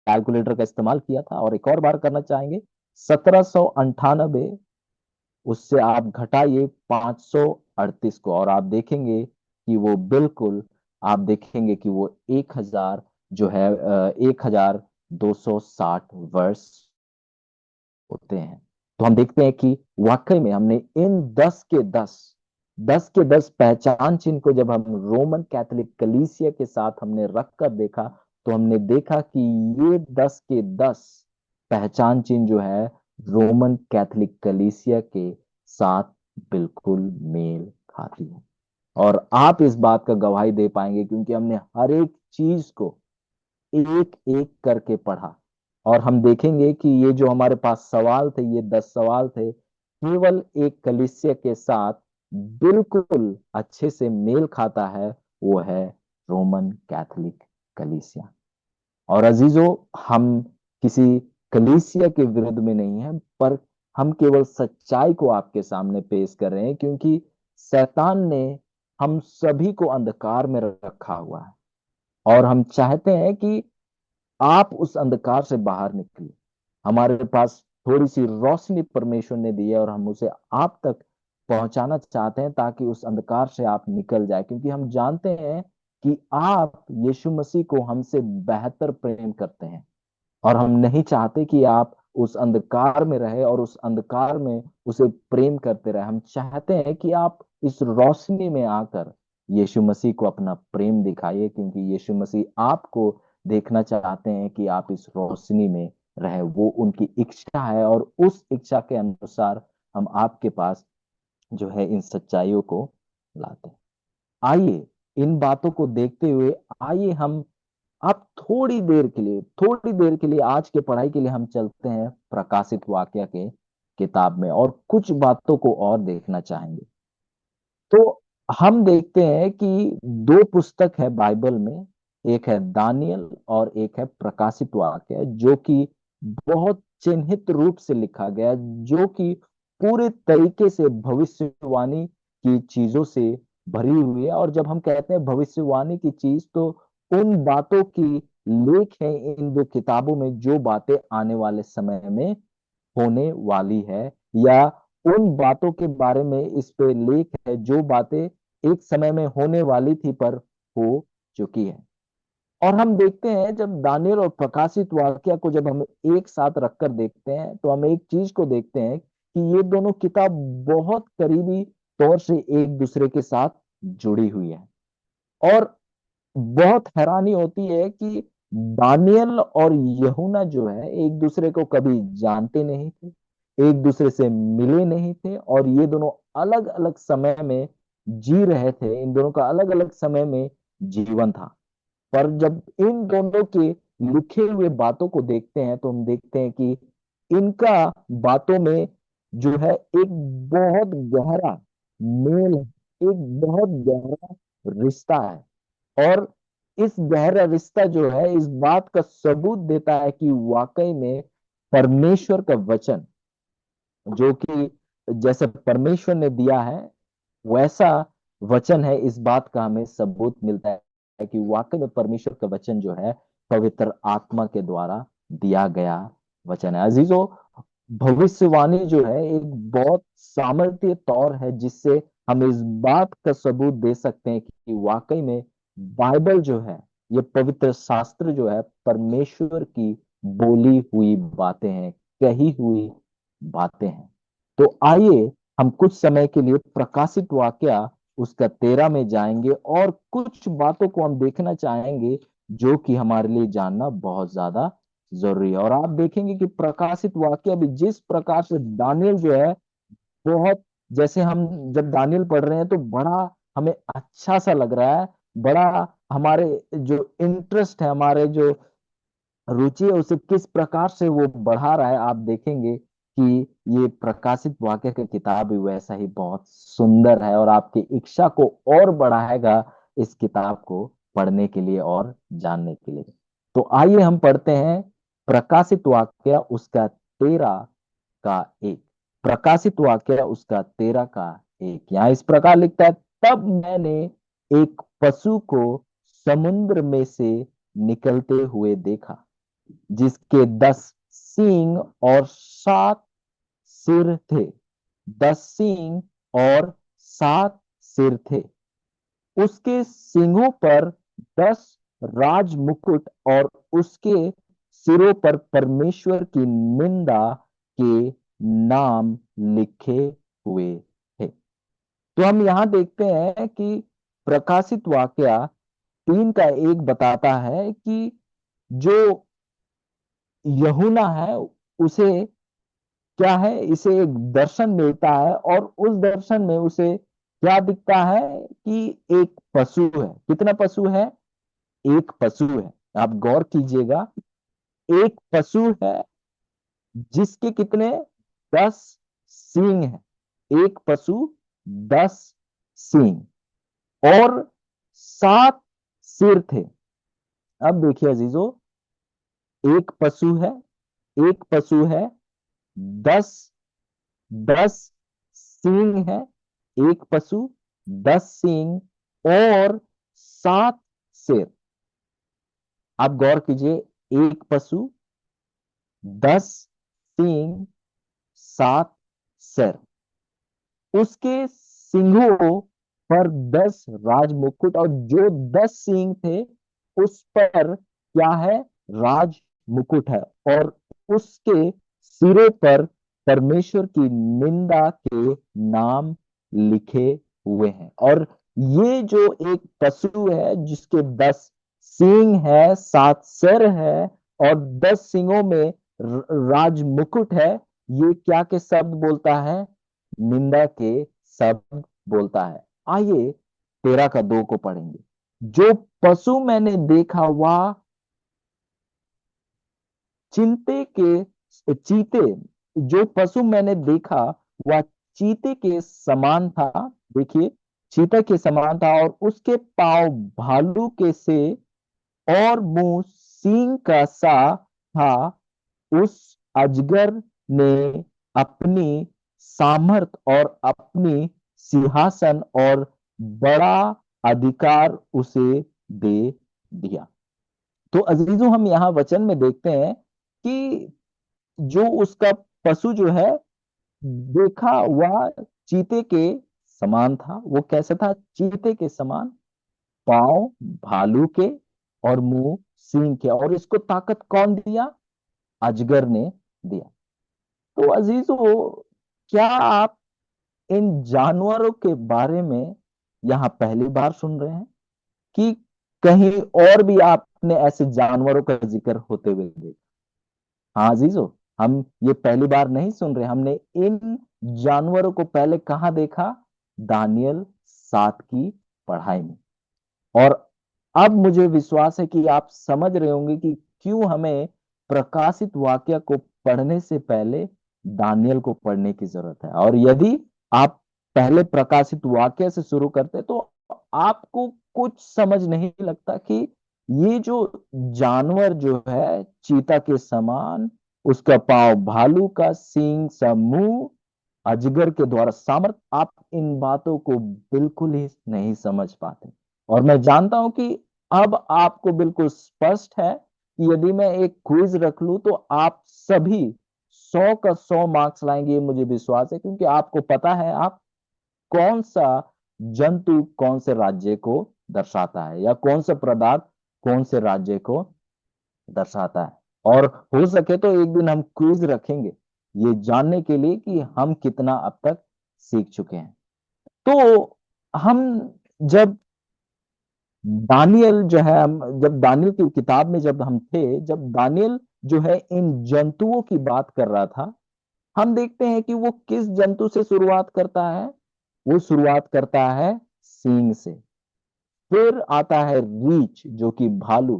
कैलकुलेटर का इस्तेमाल किया था और एक और बार करना चाहेंगे। 1798, उससे आप घटाइए 538 को, और आप देखेंगे कि वो बिल्कुल, आप देखेंगे कि वो 1000 जो है 1260 वर्ष होते हैं। तो हम देखते हैं कि वाकई में हमने इन 10 पहचान चिन्ह को जब हम रोमन कैथोलिक कलीसिया के साथ हमने रखकर देखा, तो हमने देखा कि ये 10 पहचान चिन्ह जो है रोमन कैथोलिक कलीसिया के साथ बिल्कुल मेल खाती है। और आप इस बात का गवाही दे पाएंगे क्योंकि हमने हर एक चीज को एक एक करके पढ़ा। और हम देखेंगे कि ये जो हमारे पास सवाल थे, ये 10 सवाल थे, केवल एक कलीसिया के साथ बिल्कुल अच्छे से मेल खाता है, वो है रोमन कैथोलिक कलीसिया। और अजीजों, हम किसी कलीसिया के विरुद्ध में नहीं है, पर हम केवल सच्चाई को आपके सामने पेश कर रहे हैं, क्योंकि शैतान ने हम सभी को अंधकार में रखा हुआ है, और हम चाहते हैं कि आप उस अंधकार से बाहर निकले। हमारे पास थोड़ी सी रोशनी परमेश्वर ने दी है, और हम उसे आप तक पहुंचाना चाहते हैं ताकि उस अंधकार से आप निकल जाए। क्योंकि हम जानते हैं कि आप यीशु मसीह को हमसे बेहतर प्रेम करते हैं, और हम नहीं चाहते कि आप उस अंधकार में रहे और उस अंधकार में उसे प्रेम करते रहे। हम चाहते हैं कि आप इस रोशनी में आकर यीशु मसीह को अपना प्रेम दिखाइए, क्योंकि यीशु मसीह आपको देखना चाहते हैं कि आप इस रोशनी में रहे। वो उनकी इच्छा है, और उस इच्छा के अनुसार हम आपके पास जो है इन सच्चाइयों को लाते हैं। आइए इन बातों को देखते हुए, आइए हम आप थोड़ी देर के लिए आज के पढ़ाई के लिए हम चलते हैं प्रकाशित वाक्य के किताब में, और कुछ बातों को और देखना चाहेंगे। तो हम देखते हैं कि दो पुस्तक है बाइबल में, एक है दानियल और एक है प्रकाशित वाक्य, जो कि बहुत चिन्हित रूप से लिखा गया है, जो कि पूरे तरीके से भविष्यवाणी की चीजों से भरी हुई है। और जब हम कहते हैं भविष्यवाणी की चीज, तो उन बातों की लेख है इन दो किताबों में, जो बातें आने वाले समय में होने वाली है, या उन बातों के बारे में इस पे लेख है जो बातें एक समय में होने वाली थी पर हो चुकी है। और हम देखते हैं जब दानियल और प्रकाशित वाक्य को जब हम एक साथ रखकर देखते हैं, तो हम एक चीज को देखते हैं कि ये दोनों किताब बहुत करीबी तौर से एक दूसरे के साथ जुड़ी हुई है। और बहुत हैरानी होती है कि दानियल और यूहन्ना जो है एक दूसरे को कभी जानते नहीं थे, एक दूसरे से मिले नहीं थे, और ये दोनों अलग अलग समय में जी रहे थे। इन दोनों का अलग अलग समय में जीवन था। पर जब इन दोनों के लिखे हुए बातों को देखते हैं, तो हम देखते हैं कि इनका बातों में जो है एक बहुत गहरा मेल है, एक बहुत गहरा रिश्ता है। और इस गहरा रिश्ता जो है इस बात का सबूत देता है कि वाकई में परमेश्वर का वचन, जो कि जैसे परमेश्वर ने दिया है वैसा वचन है, इस बात का हमें सबूत मिलता है कि वाकई में परमेश्वर का वचन जो है पवित्र आत्मा के द्वारा दिया गया वचन है। अजीजों, भविष्यवाणी जो है एक बहुत सामर्थ्य तौर है, जिससे हम इस बात का सबूत दे सकते हैं कि वाकई में बाइबल जो है, ये पवित्र शास्त्र जो है परमेश्वर की बोली हुई बातें हैं, कही हुई बातें हैं। तो आइए हम कुछ समय के लिए प्रकाशित वाक्या उसका 13 में जाएंगे, और कुछ बातों को हम देखना चाहेंगे जो कि हमारे लिए जानना बहुत ज्यादा जरूरी है। और आप देखेंगे कि प्रकाशित वाक्य भी जिस प्रकार से दानियल जो है बहुत, जैसे हम जब दानियल पढ़ रहे हैं तो बड़ा हमें अच्छा सा लग रहा है, बड़ा हमारे जो इंटरेस्ट है, हमारे जो रुचि है, उसे किस प्रकार से वो बढ़ा रहा है। आप देखेंगे कि ये प्रकाशित वाक्य की किताब भी वैसा ही बहुत सुंदर है, और आपकी इच्छा को और बढ़ाएगा इस किताब को पढ़ने के लिए और जानने के लिए। तो आइए हम पढ़ते हैं प्रकाशित वाक्य उसका 13 का 1। प्रकाशित वाक्य उसका 13 का 1 यहाँ इस प्रकार लिखता है, तब मैंने एक पशु को समुद्र में से निकलते हुए देखा, जिसके 10 सींग और 7 सिर थे। 10 सींग और 7 सिर थे। उसके सींगों पर 10 राज मुकुट, और उसके सिरों पर परमेश्वर की निंदा के नाम लिखे हुए थे। तो हम यहां देखते हैं कि प्रकाशित वाक्या 3 का 1 बताता है कि जो यूहन्ना है उसे क्या है, इसे एक दर्शन मिलता है, और उस दर्शन में उसे क्या दिखता है कि एक पशु है। कितना पशु है? एक पशु है। आप गौर कीजिएगा, एक पशु है जिसके कितने 10 सींग है। एक पशु 10 सींग और 7 सिर थे। अब देखिए अजीजों, एक पशु है, एक पशु है, 10 10 सींग है। एक पशु, 10 सींग और 7 सिर। आप गौर कीजिए, एक पशु, 10 सींग, 7 सिर। उसके सिंहों पर 10 राज मुकुट, और जो 10 सींग थे उस पर क्या है? राज मुकुट है। और उसके सिरे पर परमेश्वर की निंदा के नाम लिखे हुए हैं। और ये जो एक पशु है जिसके 10 सींग है, 7 सर है और 10 सींगों में राज मुकुट है, ये क्या के शब्द बोलता है? निंदा के शब्द बोलता है। आइए 13 का 2 को पढ़ेंगे। जो पशु मैंने देखा वह चिंते के चीते जो पशु मैंने देखा वह चीते के समान था। देखिए, चीते के समान था, और उसके पांव भालू के से और मुंह सींग का सा था। उस अजगर ने अपनी सामर्थ और अपनी सिंहासन और बड़ा अधिकार उसे दे दिया। तो अजीजों, हम यहाँ वचन में देखते हैं कि जो उसका पशु जो है देखा वह चीते के समान था। वो कैसा था? चीते के समान, पांव भालू के और मुंह सिंह के। और इसको ताकत कौन दिया? अजगर ने दिया। तो अजीजों, क्या आप इन जानवरों के बारे में यहाँ पहली बार सुन रहे हैं, कि कहीं और भी आपने ऐसे जानवरों का जिक्र होते हुए देखा? हाँ अजीजों, हम ये पहली बार नहीं सुन रहे। हमने इन जानवरों को पहले कहाँ देखा? दानियल 7 की पढ़ाई में। और अब मुझे विश्वास है कि आप समझ रहे होंगे कि क्यों हमें प्रकाशित वाक्य को पढ़ने से पहले दानियल को पढ़ने की जरूरत है। और यदि आप पहले प्रकाशित वाक्य से शुरू करते तो आपको कुछ समझ नहीं लगता कि ये जो जानवर जो है चीता के समान, उसका पांव भालू का, सींग सा मुंह, अजगर के द्वारा सामर्थ, आप इन बातों को बिल्कुल ही नहीं समझ पाते। और मैं जानता हूं कि अब आपको बिल्कुल स्पष्ट है कि यदि मैं एक क्विज रख लूं तो आप सभी 100 का 100 मार्क्स लाएंगे, ये मुझे विश्वास है। क्योंकि आपको पता है आप कौन सा जंतु कौन से राज्य को दर्शाता है, या कौन सा पदार्थ कौन से राज्य को दर्शाता है। और हो सके तो एक दिन हम क्विज रखेंगे ये जानने के लिए कि हम कितना अब तक सीख चुके हैं। तो हम जब दानियल जो है, जब दानियल की किताब में जब हम थे, जब दानियल जो है इन जंतुओं की बात कर रहा था, हम देखते हैं कि वो किस जंतु से शुरुआत करता है? वो शुरुआत करता है सींग से। फिर आता है रीछ जो कि भालू।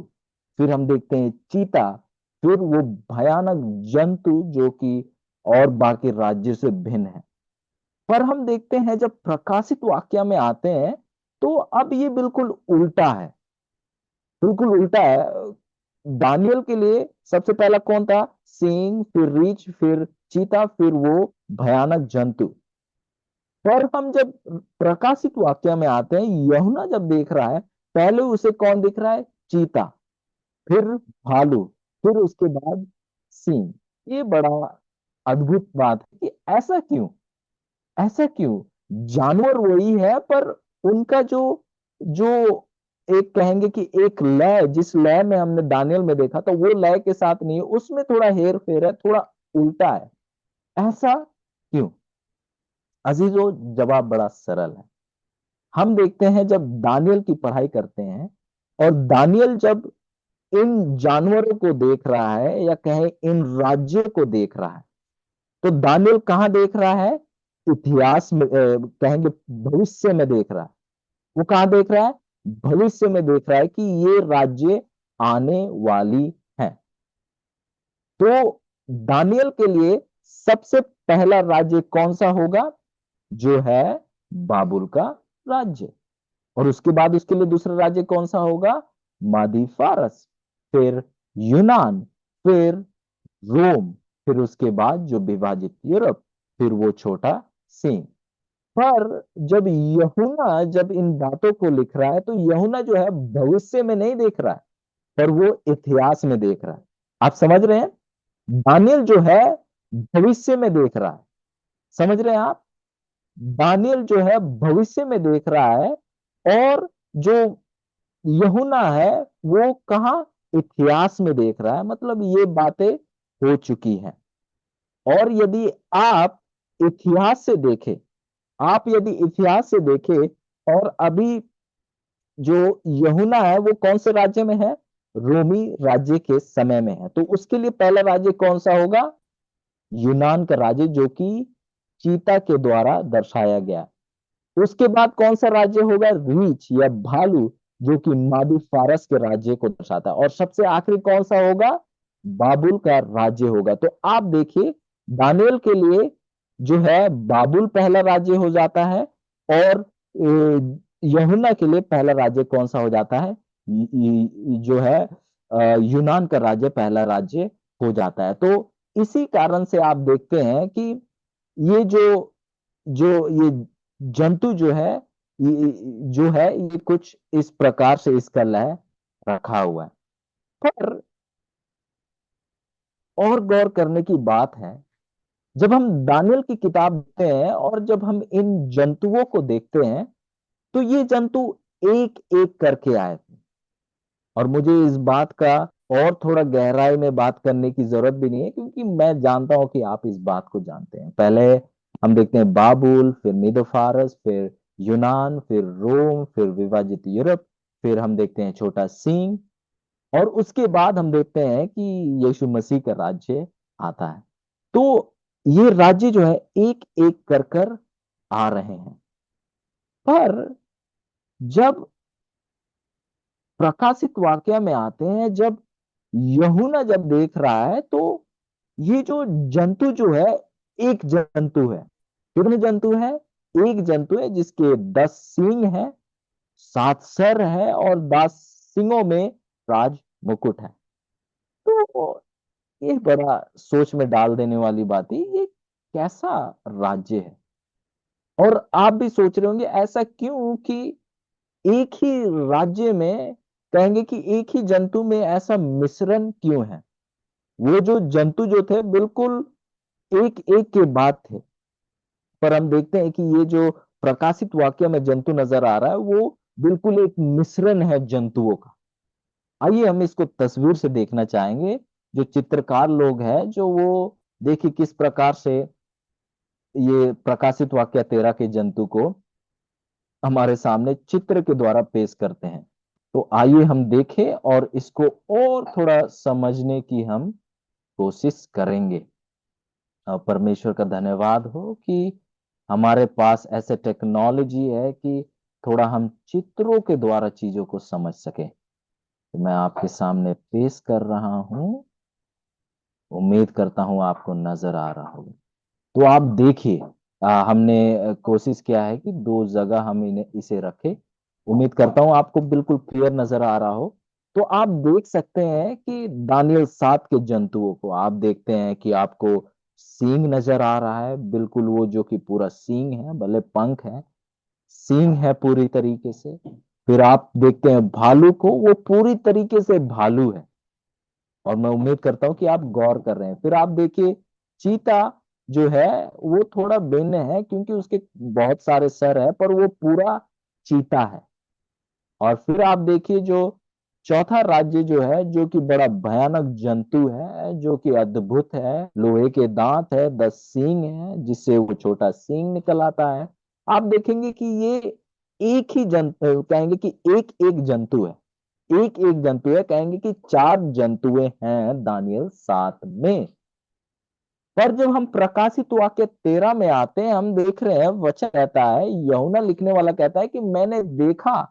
फिर हम देखते हैं चीता। फिर वो भयानक जंतु जो कि और बाकी राज्य से भिन्न है। पर हम देखते हैं जब प्रकाशित वाक्य में आते हैं तो अब ये बिल्कुल उल्टा है। बिल्कुल उल्टा है। दानियल के लिए सबसे पहला कौन था? सिंह, फिर रीछ, फिर चीता, फिर वो भयानक जंतु। पर हम जब प्रकाशित वाक्य में आते हैं, यूहन्ना जब देख रहा है, पहले उसे कौन दिख रहा है? चीता, फिर भालू, फिर उसके बाद सिंह। ये बड़ा अद्भुत बात है कि ऐसा क्यों? ऐसा क्यों? जानवर वही है, पर उनका जो जो एक कहेंगे कि एक लय, जिस लय में हमने दानियल में देखा था वो लय के साथ नहीं है, उसमें थोड़ा हेर फेर है, थोड़ा उल्टा है। ऐसा क्यों? अजीजों, जवाब बड़ा सरल है। हम देखते हैं जब दानियल की पढ़ाई करते हैं, और दानियल जब इन जानवरों को देख रहा है, या कहें इन राज्यों को देख रहा है, तो दानियल कहां देख रहा है? इतिहास में, कहेंगे भविष्य में देख रहा है। वो कहां देख रहा है? भविष्य में देख रहा है कि ये राज्य आने वाली है। तो दानियल के लिए सबसे पहला राज्य कौन सा होगा? जो है बाबुल का राज्य। और उसके बाद उसके लिए दूसरा राज्य कौन सा होगा? मादी फारस, फिर यूनान, फिर रोम, फिर उसके बाद जो विभाजित यूरोप, फिर वो छोटा सिंह। पर जब यूहन्ना जब इन बातों को लिख रहा है तो यूहन्ना जो है भविष्य में नहीं देख रहा है, पर वो इतिहास में देख रहा है। आप समझ रहे हैं? दानियल जो है भविष्य में देख रहा है। समझ रहे हैं आप? दानियल जो है भविष्य में देख रहा है, और जो यूहन्ना है वो कहाँ, इतिहास में देख रहा है। मतलब ये बातें हो चुकी हैं। और यदि आप इतिहास से देखें, आप यदि इतिहास से देखें, और अभी जो यूहन्ना है वो कौन से राज्य में है, रोमी राज्य के समय में है। तो उसके लिए पहला राज्य कौन सा होगा, यूनान का राज्य, जो कि चीता के द्वारा दर्शाया गया। उसके बाद कौन सा राज्य होगा, रीछ या भालू, जो कि मादी फारस के राज्य को दर्शाता है। और सबसे आखिरी कौन सा होगा, बाबुल का राज्य होगा। तो आप देखिए, दानियल के लिए जो है बाबुल पहला राज्य हो जाता है, और यूहन्ना के लिए पहला राज्य कौन सा हो जाता है, जो है यूनान का राज्य पहला राज्य हो जाता है। तो इसी कारण से आप देखते हैं कि ये जो जो ये जंतु जो है, ये कुछ इस प्रकार से इसका लय रखा हुआ है। पर और गौर करने की बात है, जब हम दानियल की किताब देखते हैं और जब हम इन जंतुओं को देखते हैं, तो ये जंतु एक एक करके आए थे। और मुझे इस बात का और थोड़ा गहराई में बात करने की जरूरत भी नहीं है, क्योंकि मैं जानता हूं कि आप इस बात को जानते हैं। पहले हम देखते हैं बाबुल, फिर मीदो फारस, फिर यूनान, फिर रोम, फिर विभाजित यूरोप, फिर हम देखते हैं छोटा सिंह, और उसके बाद हम देखते हैं कि यीशु मसीह का राज्य आता है। तो ये राज्य जो है एक एक कर आ रहे हैं। पर जब प्रकाशित वाक्य में आते हैं, जब यूहन्ना जब देख रहा है, तो ये जो जंतु जो है, एक जंतु है। कितने जंतु है, एक जंतु है जिसके 10 सींग है, 7 सर है, और 10 सींगों में राज मुकुट है। तो ये बड़ा सोच में डाल देने वाली बात है, ये कैसा राज्य है। और आप भी सोच रहे होंगे ऐसा क्यों कि एक ही राज्य में, कहेंगे कि एक ही जंतु में ऐसा मिश्रण क्यों है। वो जो जंतु जो थे बिल्कुल एक एक के बाद थे, पर हम देखते हैं कि ये जो प्रकाशित वाक्य में जंतु नजर आ रहा है, वो बिल्कुल एक मिश्रण है जंतुओं का। आइए हम इसको तस्वीर से देखना चाहेंगे। जो चित्रकार लोग हैं, जो वो देखिए किस प्रकार से ये प्रकाशित वाक्य 13 के जंतु को हमारे सामने चित्र के द्वारा पेश करते हैं। तो आइए हम देखें और इसको और थोड़ा समझने की हम कोशिश करेंगे। परमेश्वर का धन्यवाद हो कि हमारे पास ऐसे टेक्नोलॉजी है कि थोड़ा हम चित्रों के द्वारा चीजों को समझ सके। तो मैं आपके सामने पेश कर रहा हूं, उम्मीद करता हूं आपको नजर आ रहा होगा। तो आप देखिए, हमने कोशिश किया है कि दो जगह हम इन्हें इसे रखें। उम्मीद करता हूं आपको बिल्कुल क्लियर नजर आ रहा हो। तो आप देख सकते हैं कि दानियल 7 के जंतुओं को आप देखते हैं कि आपको सींग नजर आ रहा है, बिल्कुल वो जो कि पूरा सींग है, भले पंख है, सींग है पूरी तरीके से। फिर आप देखते हैं भालू को, वो पूरी तरीके से भालू है। और मैं उम्मीद करता हूं कि आप गौर कर रहे हैं। फिर आप देखिए चीता जो है वो थोड़ा भिन्न है, क्योंकि उसके बहुत सारे सर है, पर वो पूरा चीता है। और फिर आप देखिए जो चौथा राज्य जो है, जो कि बड़ा भयानक जंतु है, जो कि अद्भुत है, लोहे के दांत है, 10 सींग है, जिससे वो छोटा सींग निकल आता है। आप देखेंगे कि ये एक ही जंतु, कहेंगे कि एक एक जंतु है, एक एक जंतु है, कहेंगे कि 4 जंतुएं हैं दानियल 7 में। पर जब हम प्रकाशित वाक्य 13 में आते हैं, हम देख रहे हैं वचन कहता है, यूहन्ना लिखने वाला कहता है कि मैंने देखा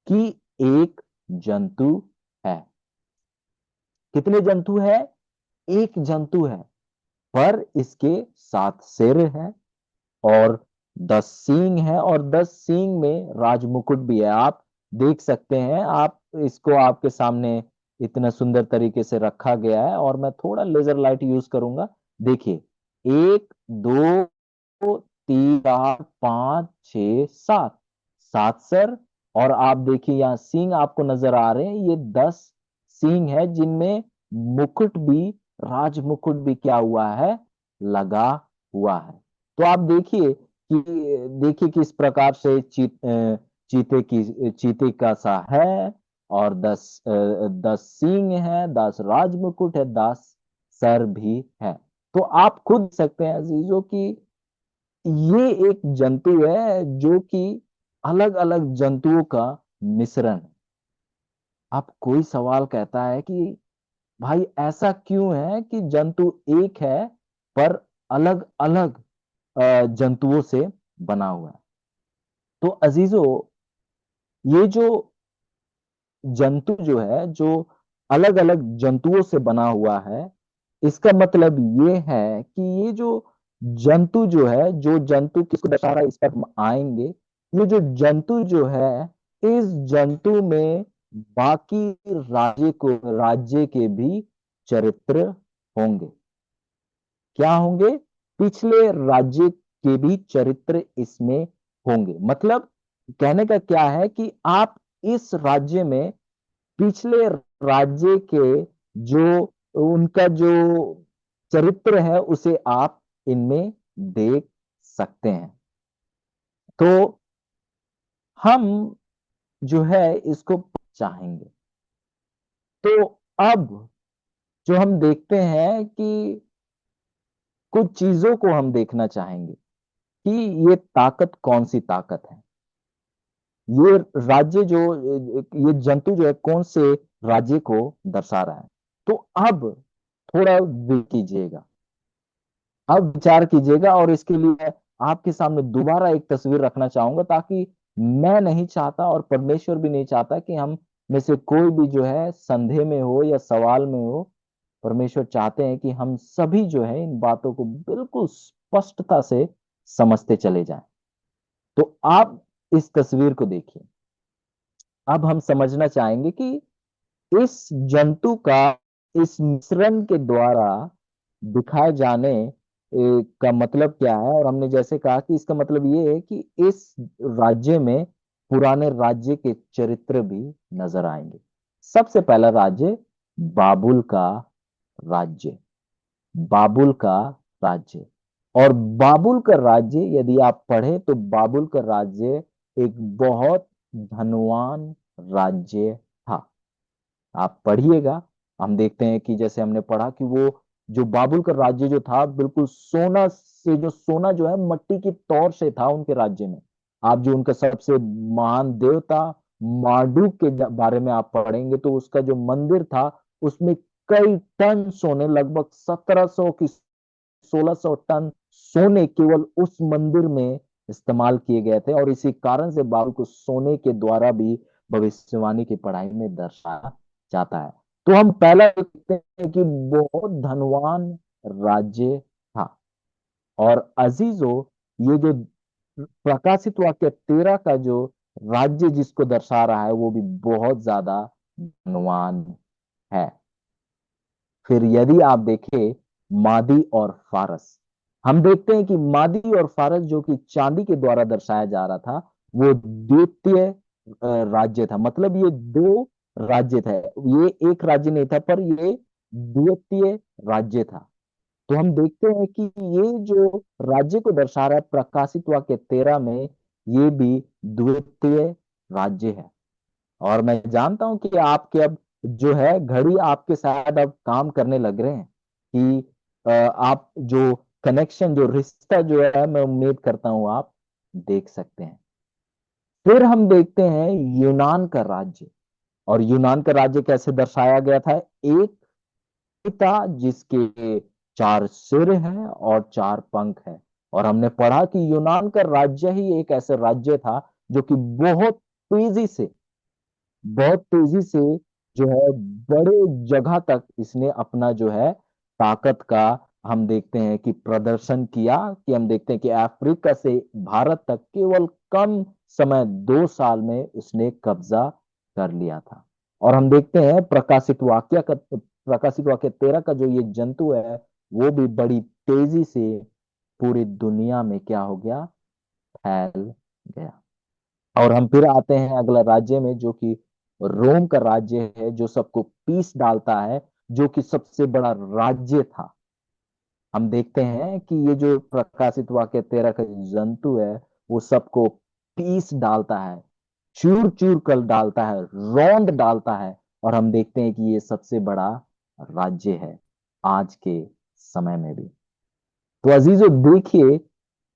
कि एक जंतु है। कितने जंतु है, एक जंतु है, पर इसके 7 सिर है, और 10 सींग है, और 10 सींग में राजमुकुट भी है। आप देख सकते हैं, आप इसको आपके सामने इतना सुंदर तरीके से रखा गया है, और मैं थोड़ा लेजर लाइट यूज करूंगा। देखिए, 1 2 3 4 5 6 7, 7 सर। और आप देखिए यहाँ सींग आपको नजर आ रहे हैं, ये 10 सींग है, जिनमें मुकुट भी, राज मुकुट भी क्या हुआ है, लगा हुआ है। तो आप देखिए कि देखिए किस प्रकार से चीते का सा है, और 10 सींग है, 10 राजमुकुट है, 10 सर भी है। तो आप खुद देख सकते हैं अजीजों की ये एक जंतु है जो कि अलग अलग जंतुओं का मिश्रण है। अब कोई सवाल कहता है कि भाई ऐसा क्यों है कि जंतु एक है पर अलग अलग जंतुओं से बना हुआ है। तो अजीजों, ये जो जंतु जो है, जो अलग अलग जंतुओं से बना हुआ है, इसका मतलब ये है कि ये जो जंतु जो है, जो जंतु किसको दर्शा रहा है इस पर हम आएंगे। ये जो जंतु जो है, इस जंतु में बाकी राज्य के भी चरित्र होंगे। क्या होंगे? पिछले राज्य के भी चरित्र इसमें होंगे। मतलब कहने का क्या है कि आप इस राज्य में पिछले राज्य के जो उनका जो चरित्र है उसे आप इनमें देख सकते हैं। तो हम जो है इसको चाहेंगे। तो अब जो हम देखते हैं कि कुछ चीजों को हम देखना चाहेंगे कि ये ताकत कौन सी ताकत है। ये राज्य जो ये जंतु जो है कौन से राज्य को दर्शा रहा है। तो अब थोड़ा कीजिएगा, अब विचार कीजिएगा, और इसके लिए आपके सामने दोबारा एक तस्वीर रखना चाहूंगा, ताकि मैं नहीं चाहता और परमेश्वर भी नहीं चाहता कि हम में से कोई भी जो है संदेह में हो या सवाल में हो। परमेश्वर चाहते हैं कि हम सभी जो है इन बातों को बिल्कुल स्पष्टता से समझते चले जाएं। तो आप इस तस्वीर को देखिए। अब हम समझना चाहेंगे कि इस जंतु का इस मिश्रण के द्वारा दिखाए जाने का मतलब क्या है। और हमने जैसे कहा कि इसका मतलब ये है कि इस राज्य में पुराने राज्य के चरित्र भी नजर आएंगे। सबसे पहला राज्य बाबुल का राज्य। बाबुल का राज्य। और बाबुल का राज्य यदि आप पढ़े तो बाबुल का राज्य एक बहुत धनवान राज्य था। आप पढ़िएगा। हम देखते हैं कि जैसे हमने पढ़ा कि वो जो बाबुल का राज्य जो था, बिल्कुल सोना से, जो सोना जो है मट्टी की तौर से था उनके राज्य में। आप जो उनका सबसे महान देवता मार्डूक के बारे में आप पढ़ेंगे तो उसका जो मंदिर था उसमें कई टन सोने, लगभग 1700 की 1600 टन सोने केवल उस मंदिर में इस्तेमाल किए गए थे। और इसी कारण से बाबुल को सोने के द्वारा भी भविष्यवाणी की पढ़ाई में दर्शाया जाता है। तो हम पहला देखते हैं कि बहुत धनवान राज्य था। और अजीजों, ये जो प्रकाशित वाक्य 13 का जो राज्य जिसको दर्शा रहा है वो भी बहुत ज्यादा धनवान है। फिर यदि आप देखें मादी और फारस, हम देखते हैं कि मादी और फारस जो कि चांदी के द्वारा दर्शाया जा रहा था, वो द्वितीय राज्य था। मतलब ये दो राज्य थे, ये एक राज्य नहीं था, पर ये द्वितीय राज्य था। तो हम देखते हैं कि ये जो राज्य को दर्शा रहा है प्रकाशित वाक्य 13 में, ये भी द्वितीय राज्य है। और मैं जानता हूं कि आपके अब जो है घड़ी आपके शायद अब काम करने लग रहे हैं कि आप जो कनेक्शन, जो रिश्ता जो है, मैं उम्मीद करता हूं आप देख सकते हैं। फिर हम देखते हैं यूनान का राज्य। और यूनान का राज्य कैसे दर्शाया गया था? एक पिता जिसके 4 सिर हैं और 4 पंख हैं। और हमने पढ़ा कि यूनान का राज्य ही एक ऐसा राज्य था जो कि तेजी से बहुत तेजी से जो है बड़े जगह तक इसने अपना जो है ताकत का हम देखते हैं कि प्रदर्शन किया। कि हम देखते हैं कि अफ्रीका से भारत तक केवल कम समय 2 साल में उसने कब्जा कर लिया था। और हम देखते हैं प्रकाशित वाक्य 13 का जो ये जंतु है वो भी बड़ी तेजी से पूरी दुनिया में क्या हो गया? फैल गया। और हम फिर आते हैं अगला राज्य में, जो कि रोम का राज्य है, जो सबको पीस डालता है, जो कि सबसे बड़ा राज्य था। हम देखते हैं कि ये जो प्रकाशित वाक्य 13 का जो जंतु है, वो सबको पीस डालता है, चूर चूर कर डालता है, रौंद डालता है। और हम देखते हैं कि ये सबसे बड़ा राज्य है आज के समय में भी। तो अजीजों, देखिए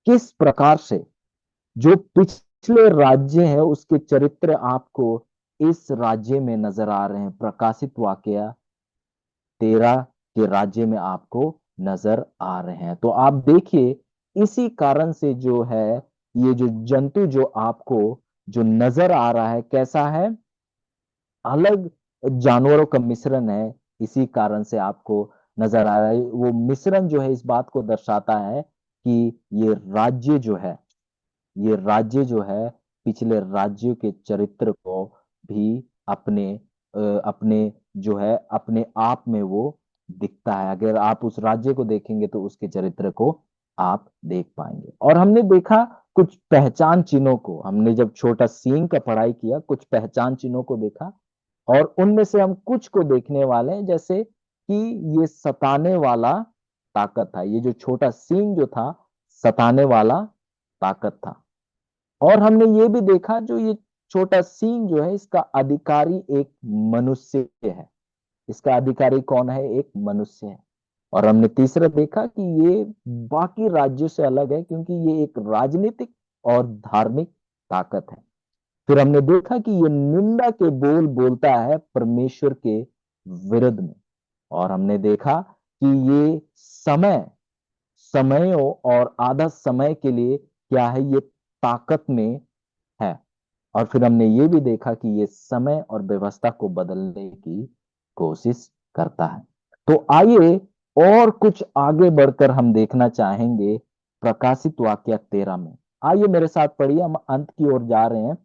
किस प्रकार से जो पिछले राज्य है उसके चरित्र आपको इस राज्य में नजर आ रहे हैं। प्रकाशित वाकया 13 के राज्य में आपको नजर आ रहे हैं। तो आप देखिए, इसी कारण से जो है, ये जो जंतु जो आपको जो नजर आ रहा है कैसा है, अलग जानवरों का मिश्रण है। इसी कारण से आपको नजर आ रहा है, वो मिश्रण जो है इस बात को दर्शाता है कि ये राज्य जो है, ये राज्य जो है पिछले राज्यों के चरित्र को भी अपने अपने जो है अपने आप में वो दिखता है। अगर आप उस राज्य को देखेंगे तो उसके चरित्र को आप देख पाएंगे। और हमने देखा कुछ पहचान चिन्हों को, हमने जब छोटा सींग का पढ़ाई किया, कुछ पहचान चिन्हों को देखा। और उनमें से हम कुछ को देखने वाले हैं, जैसे कि ये सताने वाला ताकत था। ये जो छोटा सींग जो था, सताने वाला ताकत था। और हमने ये भी देखा जो ये छोटा सींग जो है, इसका अधिकारी एक मनुष्य है। इसका अधिकारी कौन है? एक मनुष्य है। और हमने तीसरा देखा कि ये बाकी राज्यों से अलग है क्योंकि ये एक राजनीतिक और धार्मिक ताकत है। फिर हमने देखा कि ये निंदा के बोल बोलता है परमेश्वर के विरुद्ध में। और हमने देखा कि ये समय समयों और आधा समय के लिए क्या है, ये ताकत में है। और फिर हमने ये भी देखा कि ये समय और व्यवस्था को बदलने की कोशिश करता है। तो आइए और कुछ आगे बढ़कर हम देखना चाहेंगे प्रकाशित वाक्य 13 में। आइए मेरे साथ पढ़िए, हम अंत की ओर जा रहे हैं।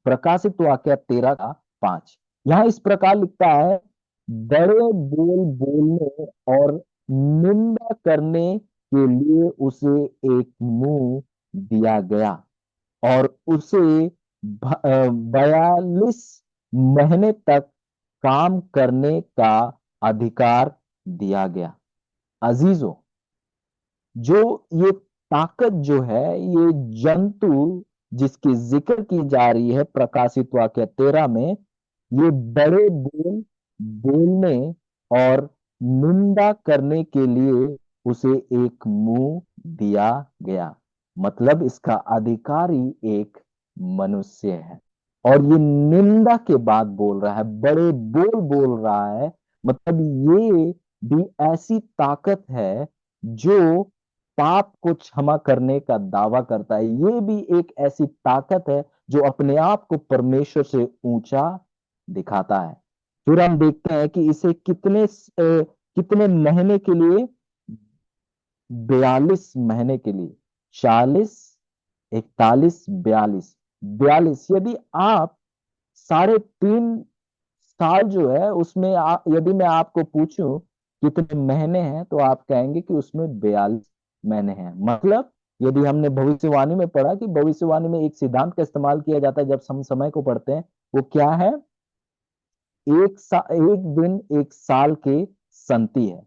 प्रकाशित वाक्य 13 का 5, यहां इस प्रकार लिखता है, बड़े बोल बोलने और निंदा करने के लिए उसे एक मुंह दिया गया और उसे 42 महीने तक काम करने का अधिकार दिया गया। अजीजों, जो ये ताकत जो है, ये जंतु जिसकी जिक्र की जा रही है प्रकाशित वाक्य 13 में, ये बड़े बोल बोलने और निंदा करने के लिए उसे एक मुंह दिया गया। मतलब इसका अधिकारी एक मनुष्य है। और ये निंदा के बाद बोल रहा है, बड़े बोल बोल रहा है। मतलब ये भी ऐसी ताकत है जो पाप को क्षमा करने का दावा करता है। ये भी एक ऐसी ताकत है जो अपने आप को परमेश्वर से ऊंचा दिखाता है। फिर हम देखते हैं कि इसे कितने महीने के लिए, 42 महीने के लिए, 40, 41, 42, 42। यदि आप 3.5 साल जो है उसमें यदि मैं आपको पूछूं कितने महीने हैं, तो आप कहेंगे कि उसमें 42 महीने हैं। मतलब यदि हमने भविष्यवाणी में पढ़ा कि भविष्यवाणी में एक सिद्धांत का इस्तेमाल किया जाता है जब हम समय को पढ़ते हैं, वो क्या है? एक दिन एक साल के संति है।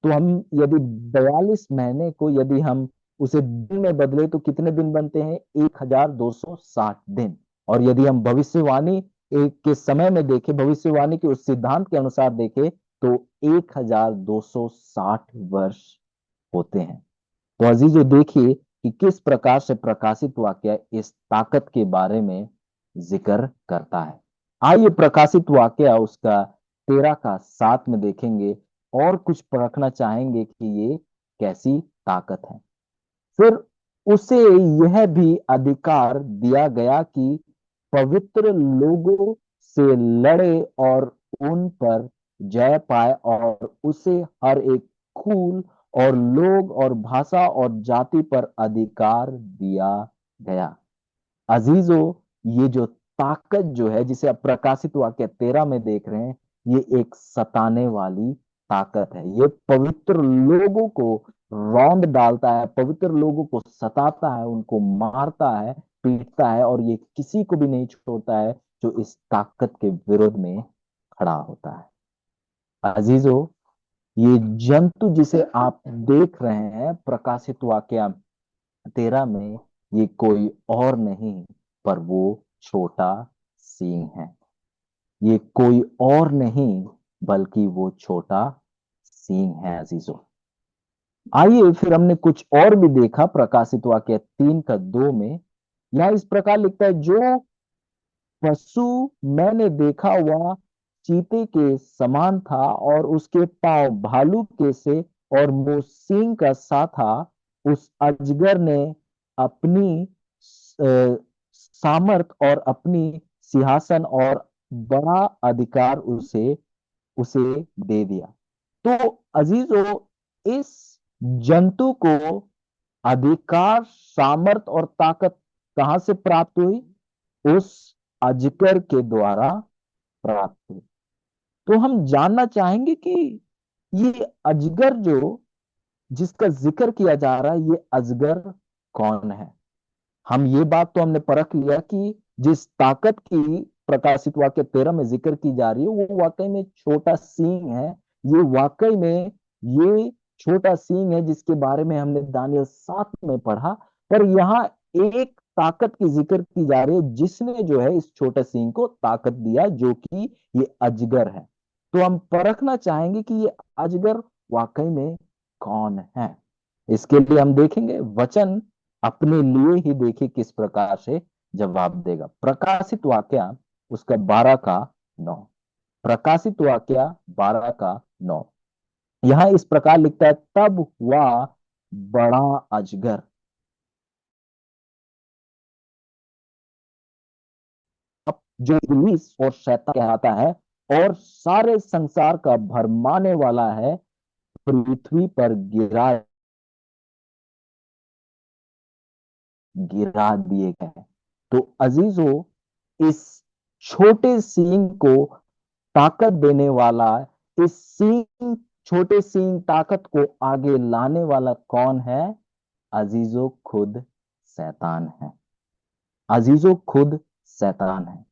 तो हम यदि 42 महीने को यदि हम उसे दिन में बदले तो कितने दिन बनते हैं? 1260 दिन। और यदि हम भविष्यवाणी के समय में देखें, भविष्यवाणी के उस सिद्धांत के अनुसार देखें, तो 1260 वर्ष होते हैं। तो अजीजों, देखिए कि किस प्रकार से प्रकाशित वाक्य इस ताकत के बारे में जिक्र करता है। आइए प्रकाशित वाक्य उसका 13 का 7 में देखेंगे और कुछ परखना चाहेंगे कि ये कैसी ताकत है। फिर उसे यह भी अधिकार दिया गया कि पवित्र लोगों से लड़े और उन पर जय पाए, और उसे हर एक कुल और लोग और भाषा और जाति पर अधिकार दिया गया। अजीजों, ये जो ताकत जो है जिसे आप प्रकाशित वाक्य 13 में देख रहे हैं, ये एक सताने वाली ताकत है। ये पवित्र लोगों को रौंद डालता है, पवित्र लोगों को सताता है, उनको मारता है, पीटता है, और ये किसी को भी नहीं छोड़ता है जो इस ताकत के विरोध में खड़ा होता है। अजीजों, ये जंतु जिसे आप देख रहे हैं प्रकाशित वाक्य 13 में, ये कोई और नहीं पर वो छोटा सींग है। ये कोई और नहीं बल्कि वो छोटा सींग है अजीजों। आइए फिर हमने कुछ और भी देखा प्रकाशित वाक्य 3:2 में। यहाँ इस प्रकार लिखता है, जो पशु मैंने देखा वह चीते के समान था और उसके पांव भालू के से और मुंह सींग का सा था। उस अजगर ने अपनी सामर्थ और अपनी सिंहासन और बड़ा अधिकार उसे उसे दे दिया। तो अजीजों, इस जंतु को अधिकार, सामर्थ और ताकत कहां से प्राप्त हुई? उस अजगर के द्वारा प्राप्त हुई। तो हम जानना चाहेंगे कि ये अजगर जो जिसका जिक्र किया जा रहा है, ये अजगर कौन है? हम ये बात तो हमने परख लिया कि जिस ताकत की प्रकाशित वाक्य 13 में जिक्र की जा रही है वो वाकई में छोटा सींग है। ये वाकई में ये छोटा सींग है जिसके बारे में हमने दानियल 7 में पढ़ा। पर यहाँ एक ताकत की जिक्र की जा रही है जिसने जो है इस छोटे सींग को ताकत दिया, जो कि ये अजगर है। तो हम परखना चाहेंगे कि ये अजगर वाकई में कौन है। इसके लिए हम देखेंगे वचन अपने लिए ही, देखिए किस प्रकार से जवाब देगा। प्रकाशित वाक्या उसका 12 का 9। प्रकाशित वाक्या 12 का 9 यहां इस प्रकार लिखता है, तब वह बड़ा अजगर जो इब्लीस और शैतान कहलाता है और सारे संसार का भरमाने वाला है, पृथ्वी पर गिरा दिए गए। तो अजीजों, इस छोटे सींग को ताकत देने वाला, इस सींग छोटे सींग ताकत को आगे लाने वाला कौन है? अजीजों, खुद शैतान है। अजीजों, खुद शैतान है।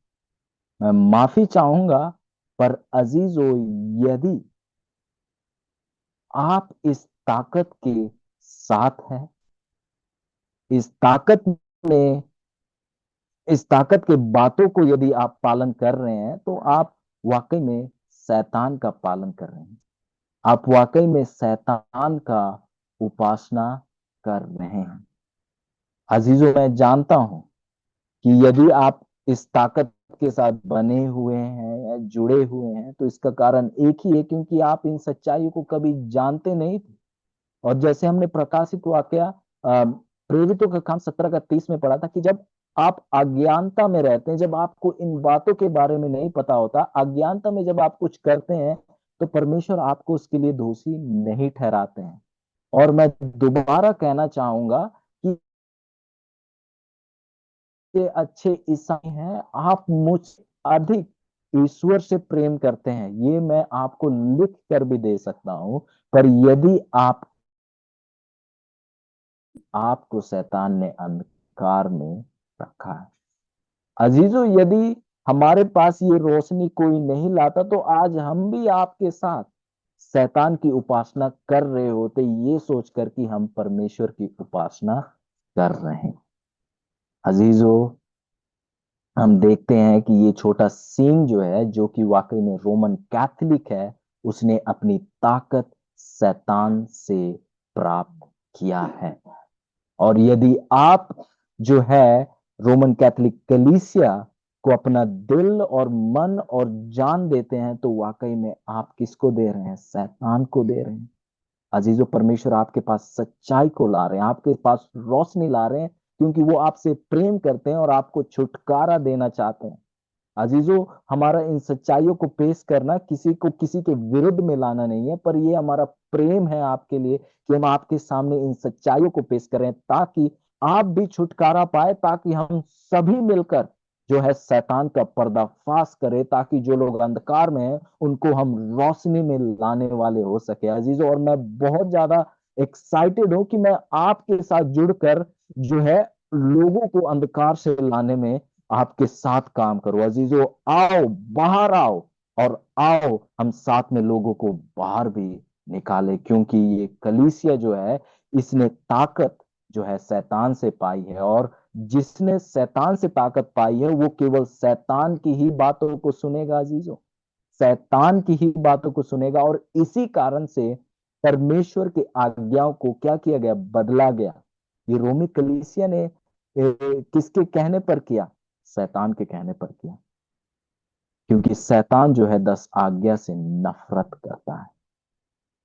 मैं माफी चाहूंगा, पर अजीजों, यदि आप इस ताकत के साथ हैं, इस ताकत में, इस ताकत के बातों को यदि आप पालन कर रहे हैं, तो आप वाकई में शैतान का पालन कर रहे हैं। आप वाकई में शैतान का उपासना कर रहे हैं। अजीजों, मैं जानता हूं कि यदि आप इस ताकत के साथ बने हुए हैं या जुड़े हुए हैं, तो इसका कारण एक ही है, क्योंकि आप इन सच्चाइयों को कभी जानते नहीं थे। और जैसे हमने प्रकाशित वाकया प्रेरितों का काम 17 का 30 में पढ़ा था कि जब आप अज्ञानता में रहते हैं, जब आपको इन बातों के बारे में नहीं पता होता, अज्ञानता में जब आप कुछ करते हैं, तो परमेश्वर आपको उसके लिए दोषी नहीं ठहराते हैं। और मैं दोबारा कहना चाहूंगा कि ये अच्छे ईसाई हैं, आप मुझ अधिक ईश्वर से प्रेम करते हैं, ये मैं आपको लिख कर भी दे सकता हूं। पर यदि आपको शैतान ने अंधकार में रखा है, अजीजों, यदि हमारे पास ये रोशनी कोई नहीं लाता, तो आज हम भी आपके साथ शैतान की उपासना कर रहे होते, ये सोचकर कि हम परमेश्वर की उपासना कर रहे हैं। अजीजों, हम देखते हैं कि ये छोटा सींग जो है, जो कि वाकई में रोमन कैथोलिक है, उसने अपनी ताकत शैतान से प्राप्त किया है। और यदि आप जो है रोमन कैथोलिक कलीसिया को अपना दिल और मन और जान देते हैं, तो वाकई में आप किसको दे रहे हैं? शैतान को दे रहे हैं। अजीजों, परमेश्वर आपके पास सच्चाई को ला रहे हैं, आपके पास रोशनी ला रहे हैं, क्योंकि वो आपसे प्रेम करते हैं और आपको छुटकारा देना चाहते हैं। अजीजों, हमारा इन सच्चाइयों को पेश करना किसी को किसी के विरुद्ध में लाना नहीं है, पर ये हमारा प्रेम है आपके लिए कि हम आपके सामने इन सच्चाइयों को पेश करें, ताकि आप भी छुटकारा पाए, ताकि हम सभी मिलकर जो है शैतान का पर्दाफाश करें, ताकि जो लोग अंधकार में हैं उनको हम रोशनी में लाने वाले हो सके। अजीजों, और मैं बहुत ज्यादा एक्साइटेड हूं कि मैं आपके साथ जुड़कर जो है लोगों को अंधकार से लाने में आपके साथ काम करो। अजीजों, आओ, बाहर आओ, और आओ हम साथ में लोगों को बाहर भी निकाले, क्योंकि ये कलीसिया जो है, इसने ताकत जो है शैतान से पाई है, और जिसने शैतान से ताकत पाई है वो केवल शैतान की ही बातों को सुनेगा अजीजों, शैतान की ही बातों को सुनेगा। और इसी कारण से परमेश्वर की आज्ञाओं को क्या किया गया, बदला गया। ये रोमी कलीसिया ने किसके कहने पर किया, शैतान के कहने पर किया, क्योंकि शैतान जो है 10 आज्ञा से नफरत करता है।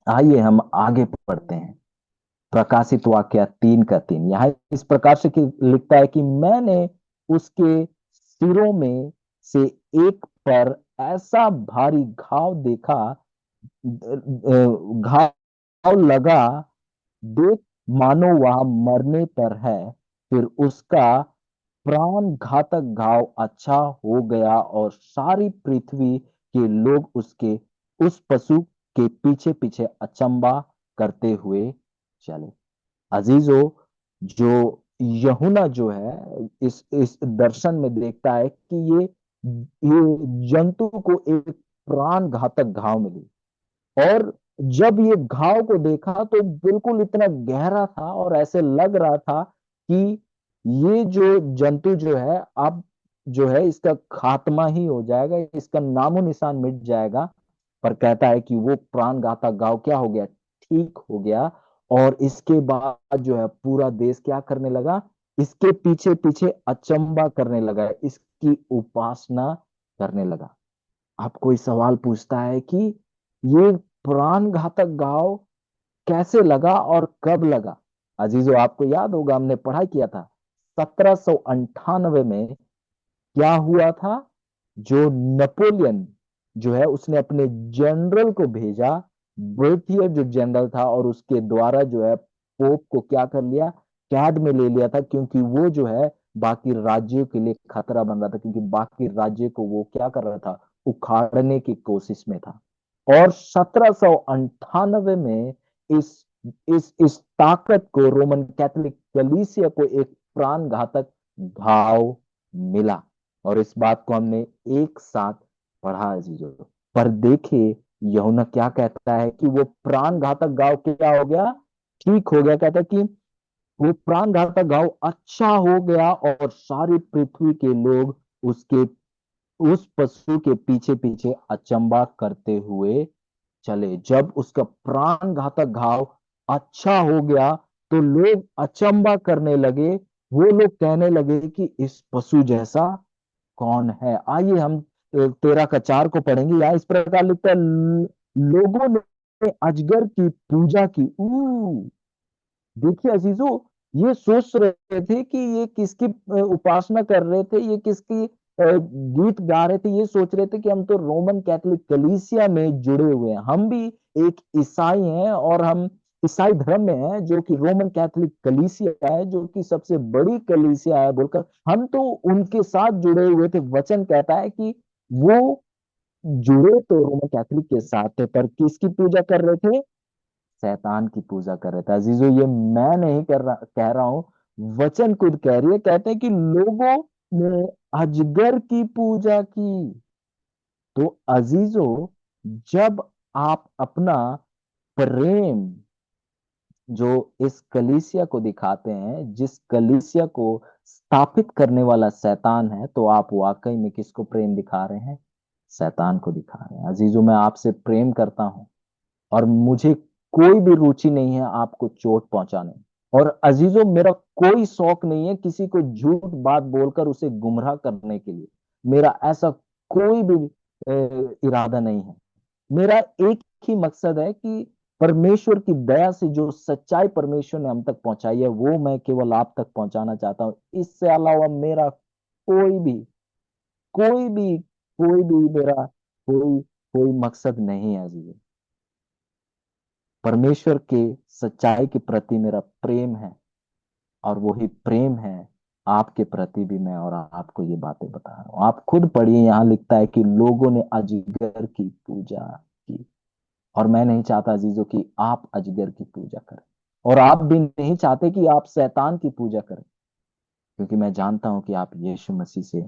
आइए हम आगे पढ़ते हैं। प्रकाशित वाक्य 3 का 3 यहाँ इस प्रकार से लिखता है कि मैंने उसके सिरों में से एक पर ऐसा भारी घाव देखा, घाव लगा, देख मानो वह मरने पर है। फिर उसका प्राण घातक घाव अच्छा हो गया, और सारी पृथ्वी के लोग उसके उस पशु के पीछे पीछे अचंबा करते हुए चले। अजीजों, जो यूहन्ना जो है इस दर्शन में देखता है कि ये जंतु को एक प्राण घातक घाव मिली, और जब ये घाव को देखा तो बिल्कुल इतना गहरा था, और ऐसे लग रहा था कि ये जो जंतु जो है अब जो है इसका खात्मा ही हो जाएगा, इसका नामो निशान मिट जाएगा। पर कहता है कि वो प्राणघातक घाव क्या हो गया, ठीक हो गया। और इसके बाद जो है पूरा देश क्या करने लगा, इसके पीछे पीछे अचंबा करने लगा, इसकी उपासना करने लगा। अब कोई सवाल पूछता है कि ये प्राण घातक घाव कैसे लगा और कब लगा। अजीजों, आपको याद होगा, हमने पढ़ाई किया था 1798 में क्या हुआ था। जो नेपोलियन जो है उसने अपने जनरल को भेजा, ब्रेथियर जो जनरल था, और उसके द्वारा जो है पोप को क्या कर लिया, कैद में ले लिया था, क्योंकि वो जो है बाकी राज्यों के लिए खतरा बन रहा था, क्योंकि बाकी राज्य को वो क्या कर रहा था, उखाड़ने की कोशिश में था। और 1798 में इस इस ताकत को, रोमन कैथोलिक कलीसिया को एक प्राण घातक घाव मिला। और इस बात को हमने एक साथ पढ़ा अजीजों। पर देखिए यूहन्ना क्या कहता है कि वो प्राण घातक घाव क्या हो गया, ठीक हो गया। कहता है कि वो प्राण घातक घाव अच्छा हो गया, और सारी पृथ्वी के लोग उसके उस पशु के पीछे पीछे अचंबा करते हुए चले। जब उसका प्राण घातक घाव अच्छा हो गया तो लोग अचंबा करने लगे, वो लोग कहने लगे कि इस पशु जैसा कौन है। आइए हम 13 का 4 को पढ़ेंगे। यहाँ इस प्रकार लिखता है, लोगों ने अजगर की पूजा की। देखिए अजीजों, ये सोच रहे थे कि ये किसकी उपासना कर रहे थे, ये किसकी गीत गा रहे थे। ये सोच रहे थे कि हम तो रोमन कैथोलिक कलीसिया में जुड़े हुए हैं, हम भी एक ईसाई हैं, और हम ईसाई धर्म में हैं, जो कि रोमन कैथोलिक कलीसिया है, जो कि सबसे बड़ी कलीसिया है बोलकर हम तो उनके साथ जुड़े हुए थे। वचन कहता है कि वो जुड़े तो रोमन कैथोलिक के साथ थे, पर किसकी पूजा कर रहे थे, शैतान की पूजा कर रहे थे। अजीजों, ये मैं नहीं कह रहा हूं, वचन खुद कह रही है। कहते हैं कि लोगों ने अजगर की पूजा की। तो अजीजों, जब आप अपना प्रेम जो इस कलीसिया को दिखाते हैं, जिस कलीसिया को स्थापित करने वाला शैतान है, तो आप वाकई में किसको प्रेम दिखा रहे हैं, शैतान को दिखा रहे हैं। अजीजों, मैं आपसे प्रेम करता हूं, और मुझे कोई भी रुचि नहीं है आपको चोट पहुंचाने। और अजीजों, मेरा कोई शौक नहीं है किसी को झूठ बात बोलकर उसे गुमराह करने के लिए। मेरा ऐसा कोई भी इरादा नहीं है। मेरा एक ही मकसद है कि परमेश्वर की दया से जो सच्चाई परमेश्वर ने हम तक पहुंचाई है, वो मैं केवल आप तक पहुंचाना चाहता हूं। इससे अलावा मेरा कोई भी कोई भी कोई भी मेरा कोई कोई मकसद नहीं है अजीज। परमेश्वर के सच्चाई के प्रति मेरा प्रेम है, और वही प्रेम है आपके प्रति भी। मैं और आपको ये बातें बता रहा हूं। आप खुद पढ़िए, यहाँ लिखता है कि लोगों ने अजगर की पूजा की। और मैं नहीं चाहता अजीजों कि आप अजगर की पूजा करें, और आप भी नहीं चाहते कि आप शैतान की पूजा करें, क्योंकि मैं जानता हूं कि आप यीशु मसीह से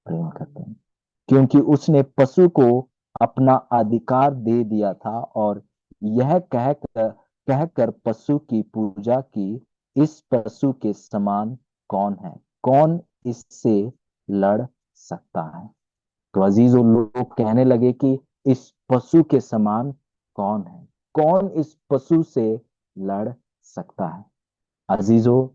प्रेम करते हैं, क्योंकि उसने पशु को अपना अधिकार दे दिया था। और यह कहकर पशु की पूजा की, इस पशु के समान कौन है, कौन इससे लड़ सकता है। तो अजीजों, लोग कहने लगे कि इस पशु के समान कौन है, कौन इस पशु से लड़ सकता है। अजीजों,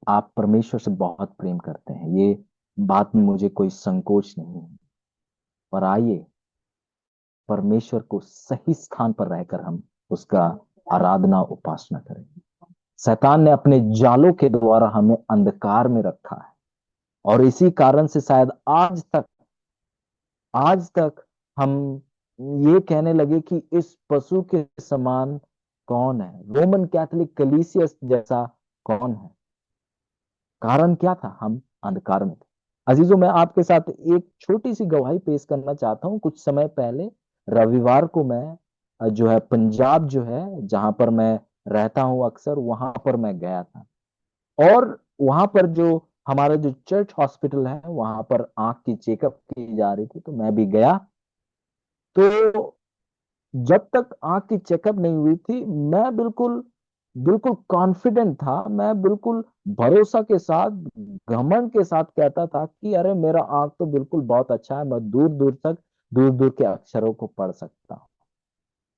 आप परमेश्वर से बहुत प्रेम करते हैं, ये बात में मुझे कोई संकोच नहीं है। पर आइए परमेश्वर को सही स्थान पर रहकर हम उसका आराधना उपासना करें। शैतान ने अपने जालों के द्वारा हमें अंधकार में रखा है, और इसी कारण से शायद आज तक हम ये कहने लगे कि इस पशु के समान कौन है, रोमन कैथोलिक कलीसियस जैसा कौन है। कारण क्या था? हम अंधकार में थे। अजीजों, मैं आपके साथ एक छोटी सी गवाही पेश करना चाहता हूँ। कुछ समय पहले रविवार को मैं जो है पंजाब जो है जहां पर मैं रहता हूँ अक्सर, वहां पर मैं गया था। और वहां पर जो हमारा जो चर्च हॉस्पिटल है, वहां पर आंख की चेकअप की जा रही थी, तो मैं भी गया। तो जब तक आंख की चेकअप नहीं हुई थी, मैं बिल्कुल बिल्कुल कॉन्फिडेंट था। मैं बिल्कुल भरोसा के साथ, घमंड के साथ कहता था कि अरे मेरा आंख तो बिल्कुल बहुत अच्छा है, मैं दूर दूर तक, दूर दूर के अक्षरों को पढ़ सकता हूँ।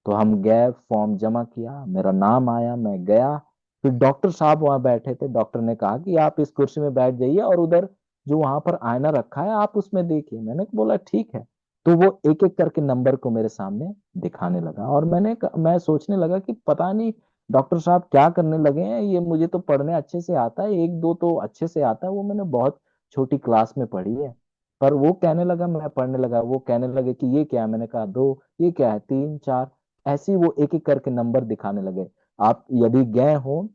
तो हम गए, फॉर्म जमा किया, मेरा नाम आया, मैं गया। फिर डॉक्टर साहब वहां बैठे थे। डॉक्टर ने कहा कि आप इस कुर्सी में बैठ जाइए, और उधर जो वहां पर आईना रखा है आप उसमें देखिए। मैंने बोला ठीक है। तो वो एक एक करके नंबर को मेरे सामने दिखाने लगा, और मैं सोचने लगा कि पता नहीं डॉक्टर साहब क्या करने लगे हैं, ये मुझे तो पढ़ने अच्छे से आता है, एक दो तो अच्छे से आता है, वो मैंने बहुत छोटी क्लास में पढ़ी है। पर वो कहने लगा, मैं पढ़ने लगा, वो कहने लगे कि ये क्या है, मैंने कहा दो, ये क्या है तीन चार, ऐसे ही वो एक एक करके नंबर दिखाने लगे। आप यदि गए हो,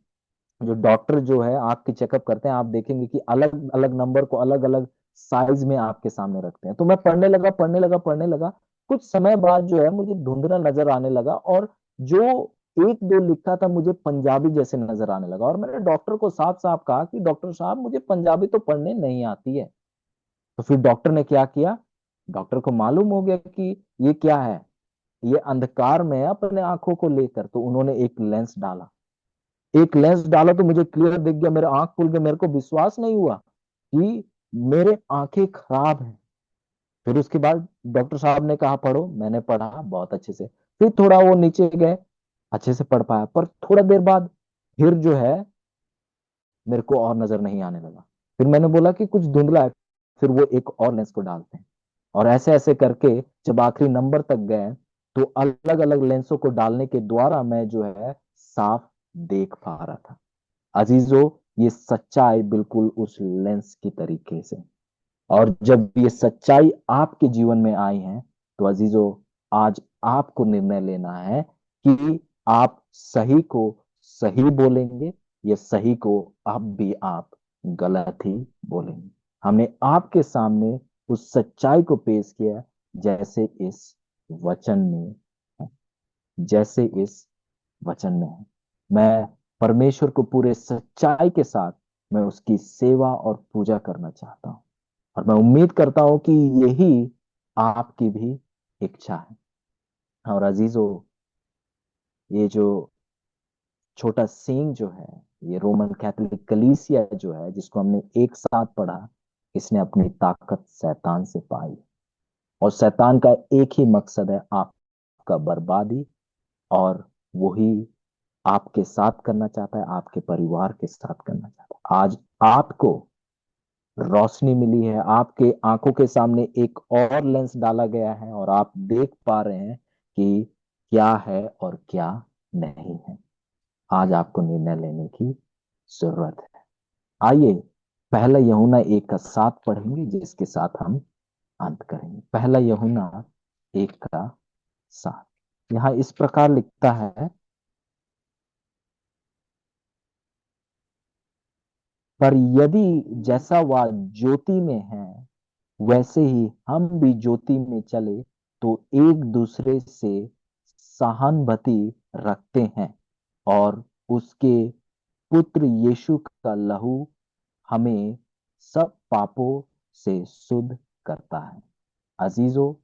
जो डॉक्टर जो है आंख की चेकअप करते हैं, आप देखेंगे कि अलग अलग नंबर को अलग अलग साइज में आपके सामने रखते हैं। तो मैं पढ़ने लगा, पढ़ने लगा, पढ़ने लगा। कुछ समय बाद जो है मुझे धुंधला नजर आने लगा, और जो एक दो लिखा था मुझे पंजाबी जैसे नजर आने लगा। और मैंने डॉक्टर को साफ साफ कहा कि डॉक्टर साहब, मुझे पंजाबी तो पढ़ने नहीं आती है। तो फिर डॉक्टर ने क्या किया, डॉक्टर को मालूम हो गया कि ये क्या है, ये अंधकार में है अपने आंखों को लेकर। तो उन्होंने एक लेंस डाला, एक लेंस डाला तो मुझे क्लियर दिख गया, मेरे आंख खुल गए, मेरे को विश्वास नहीं हुआ कि मेरे आंखें खराब हैं। फिर उसके बाद डॉक्टर साहब ने कहा पढ़ो, मैंने पढ़ा बहुत अच्छे से। फिर थोड़ा वो नीचे गए, अच्छे से पढ़ पाया। पर थोड़ा देर बाद फिर जो है मेरे को और नजर नहीं आने लगा। फिर मैंने बोला कि कुछ धुंधला है। फिर वो एक और लेंस को डालते हैं, और ऐसे ऐसे करके जब आखिरी नंबर तक गए, तो अलग अलग लेंसों को डालने के द्वारा मैं जो है साफ देख पा रहा था। अजीजों, ये सच्चाई बिल्कुल उस लेंस की तरीके से। और जब ये सच्चाई आपके जीवन में आई है, तो अजीजों, आज आपको निर्णय लेना है कि आप सही को सही बोलेंगे, या सही को अब भी आप गलत ही बोलेंगे। हमने आपके सामने उस सच्चाई को पेश किया, जैसे इस वचन में है, जैसे इस वचन में है। मैं परमेश्वर को पूरे सच्चाई के साथ मैं उसकी सेवा और पूजा करना चाहता हूँ, और मैं उम्मीद करता हूं कि यही आपकी भी इच्छा है। और अजीजों, ये जो छोटा सींग जो है, ये रोमन कैथोलिक कलीसिया जो है, जिसको हमने एक साथ पढ़ा, इसने अपनी ताकत शैतान से पाई। और शैतान का एक ही मकसद है, आपका बर्बादी। और वही आपके साथ करना चाहता है, आपके परिवार के साथ करना चाहता है। आज आपको रोशनी मिली है, आपके आंखों के सामने एक और लेंस डाला गया है, और आप देख पा रहे हैं कि क्या है और क्या नहीं है। आज आपको निर्णय लेने की जरूरत है। आइए पहला यूहन्ना 1 का 7 पढ़ेंगे, जिसके साथ हम अंत करेंगे। पहला यूहन्ना 1 का 7 यहाँ इस प्रकार लिखता है, पर यदि जैसा वह ज्योति में है, वैसे ही हम भी ज्योति में चले, तो एक दूसरे से सहानुभूति रखते हैं, और उसके पुत्र यीशु का लहू हमें सब पापों से शुद्ध करता है। अजीजों,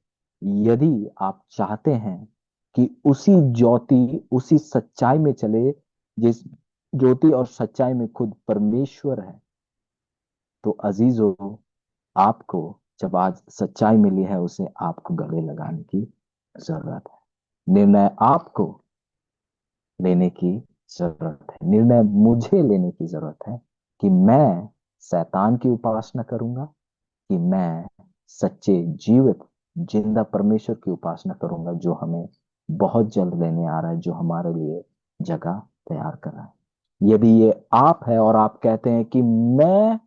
यदि आप चाहते हैं कि उसी ज्योति, उसी सच्चाई में चले जिस ज्योति और सच्चाई में खुद परमेश्वर है, तो अजीजों, आपको जब आज सच्चाई मिली है उसे आपको गले लगाने की जरूरत है। निर्णय आपको लेने की जरूरत है। निर्णय मुझे लेने की जरूरत है कि मैं शैतान की उपासना करूंगा, कि मैं सच्चे जीवित जिंदा परमेश्वर की उपासना करूंगा, जो हमें बहुत जल्द लेने आ रहा है, जो हमारे लिए जगह तैयार कर रहा है। यदि ये आप है और आप कहते हैं कि मैं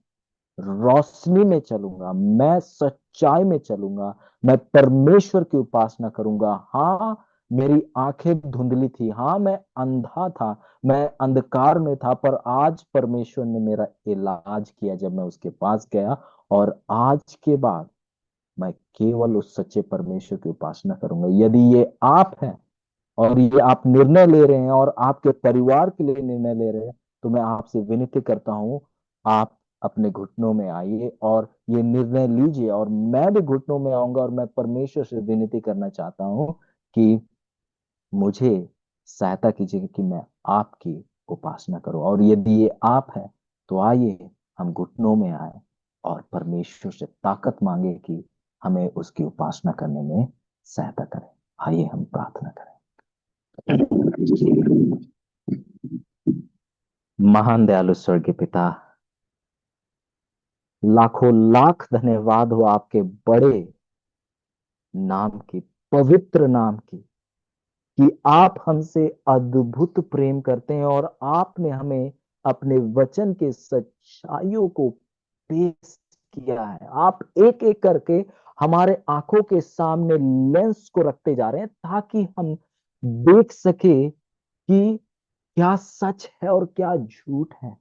रोशनी में चलूंगा, मैं सच्चाई में चलूंगा, मैं परमेश्वर की उपासना करूंगा। हाँ, मेरी आंखें धुंधली थी, हाँ मैं अंधा था, मैं अंधकार में था, पर आज परमेश्वर ने मेरा इलाज किया जब मैं उसके पास गया। और आज के बाद मैं केवल उस सच्चे परमेश्वर की उपासना करूंगा। यदि ये आप हैं और ये आप निर्णय ले रहे हैं और आपके परिवार के लिए निर्णय ले रहे हैं, तो मैं आपसे विनती करता हूं, आप अपने घुटनों में आइए और ये निर्णय लीजिए। और मैं भी घुटनों में आऊंगा और मैं परमेश्वर से विनती करना चाहता हूं कि मुझे सहायता कीजिए कि मैं आपकी उपासना करूं। और यदि ये आप है, तो आइए हम घुटनों में आए और परमेश्वर से ताकत मांगे कि हमें उसकी उपासना करने में सहायता करें। आइए हम प्रार्थना करें। महान दयालु स्वर्गीय पिता, लाखों लाख धन्यवाद हो आपके बड़े नाम की, पवित्र नाम की, कि आप हमसे अद्भुत प्रेम करते हैं और आपने हमें अपने वचन के सच्चाइयों को पेश किया है। आप एक एक करके हमारे आंखों के सामने लेंस को रखते जा रहे हैं, ताकि हम देख सके कि क्या सच है और क्या झूठ है।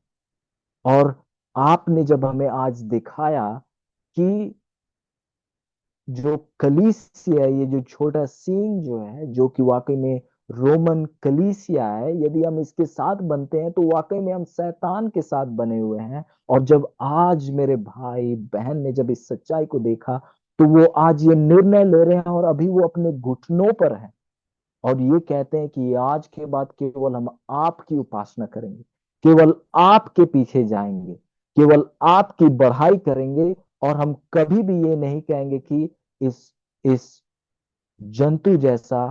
और आपने जब हमें आज दिखाया कि जो कलीसिया है, ये जो छोटा सीन जो है, जो कि वाकई में रोमन कलीसिया है, यदि हम इसके साथ बनते हैं तो वाकई में हम शैतान के साथ बने हुए हैं। और जब आज मेरे भाई बहन ने जब इस सच्चाई को देखा, तो वो आज ये निर्णय ले रहे हैं और अभी वो अपने घुटनों पर है और ये कहते हैं कि आज के बाद केवल हम आपकी उपासना करेंगे, केवल आपके पीछे जाएंगे, केवल आपकी बढ़ाई करेंगे। और हम कभी भी ये नहीं कहेंगे कि इस जंतु जैसा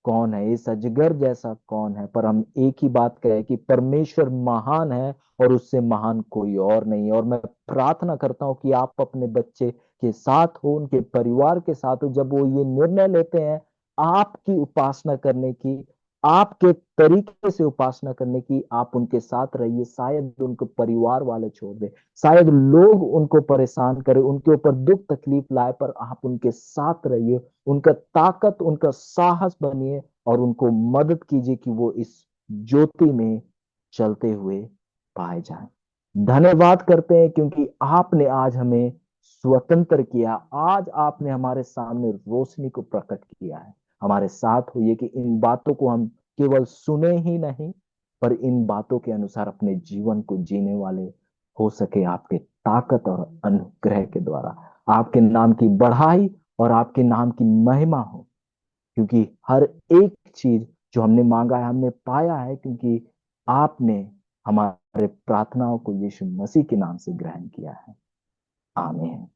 कौन है, इस अजगर जैसा कौन है, पर हम एक ही बात कहें कि परमेश्वर महान है और उससे महान कोई और नहीं। और मैं प्रार्थना करता हूं कि आप अपने बच्चे के साथ हो, उनके परिवार के साथ हो, जब वो ये निर्णय लेते हैं आपकी उपासना करने की, आपके तरीके से उपासना करने की, आप उनके साथ रहिए। शायद उनको परिवार वाले छोड़ दे, शायद लोग उनको परेशान करे, उनके ऊपर दुख तकलीफ लाए, पर आप उनके साथ रहिए, उनका ताकत, उनका साहस बनिए और उनको मदद कीजिए कि वो इस ज्योति में चलते हुए पाए जाएं। धन्यवाद करते हैं क्योंकि आपने आज हमें स्वतंत्र किया। आज आपने हमारे सामने रोशनी को प्रकट किया है। हमारे साथ होइए कि इन बातों को हम केवल सुने ही नहीं, पर इन बातों के अनुसार अपने जीवन को जीने वाले हो सके, आपके ताकत और अनुग्रह के द्वारा। आपके नाम की बढ़ाई और आपके नाम की महिमा हो, क्योंकि हर एक चीज जो हमने मांगा है हमने पाया है, क्योंकि आपने हमारे प्रार्थनाओं को यीशु मसीह के नाम से ग्रहण किया है। आमीन।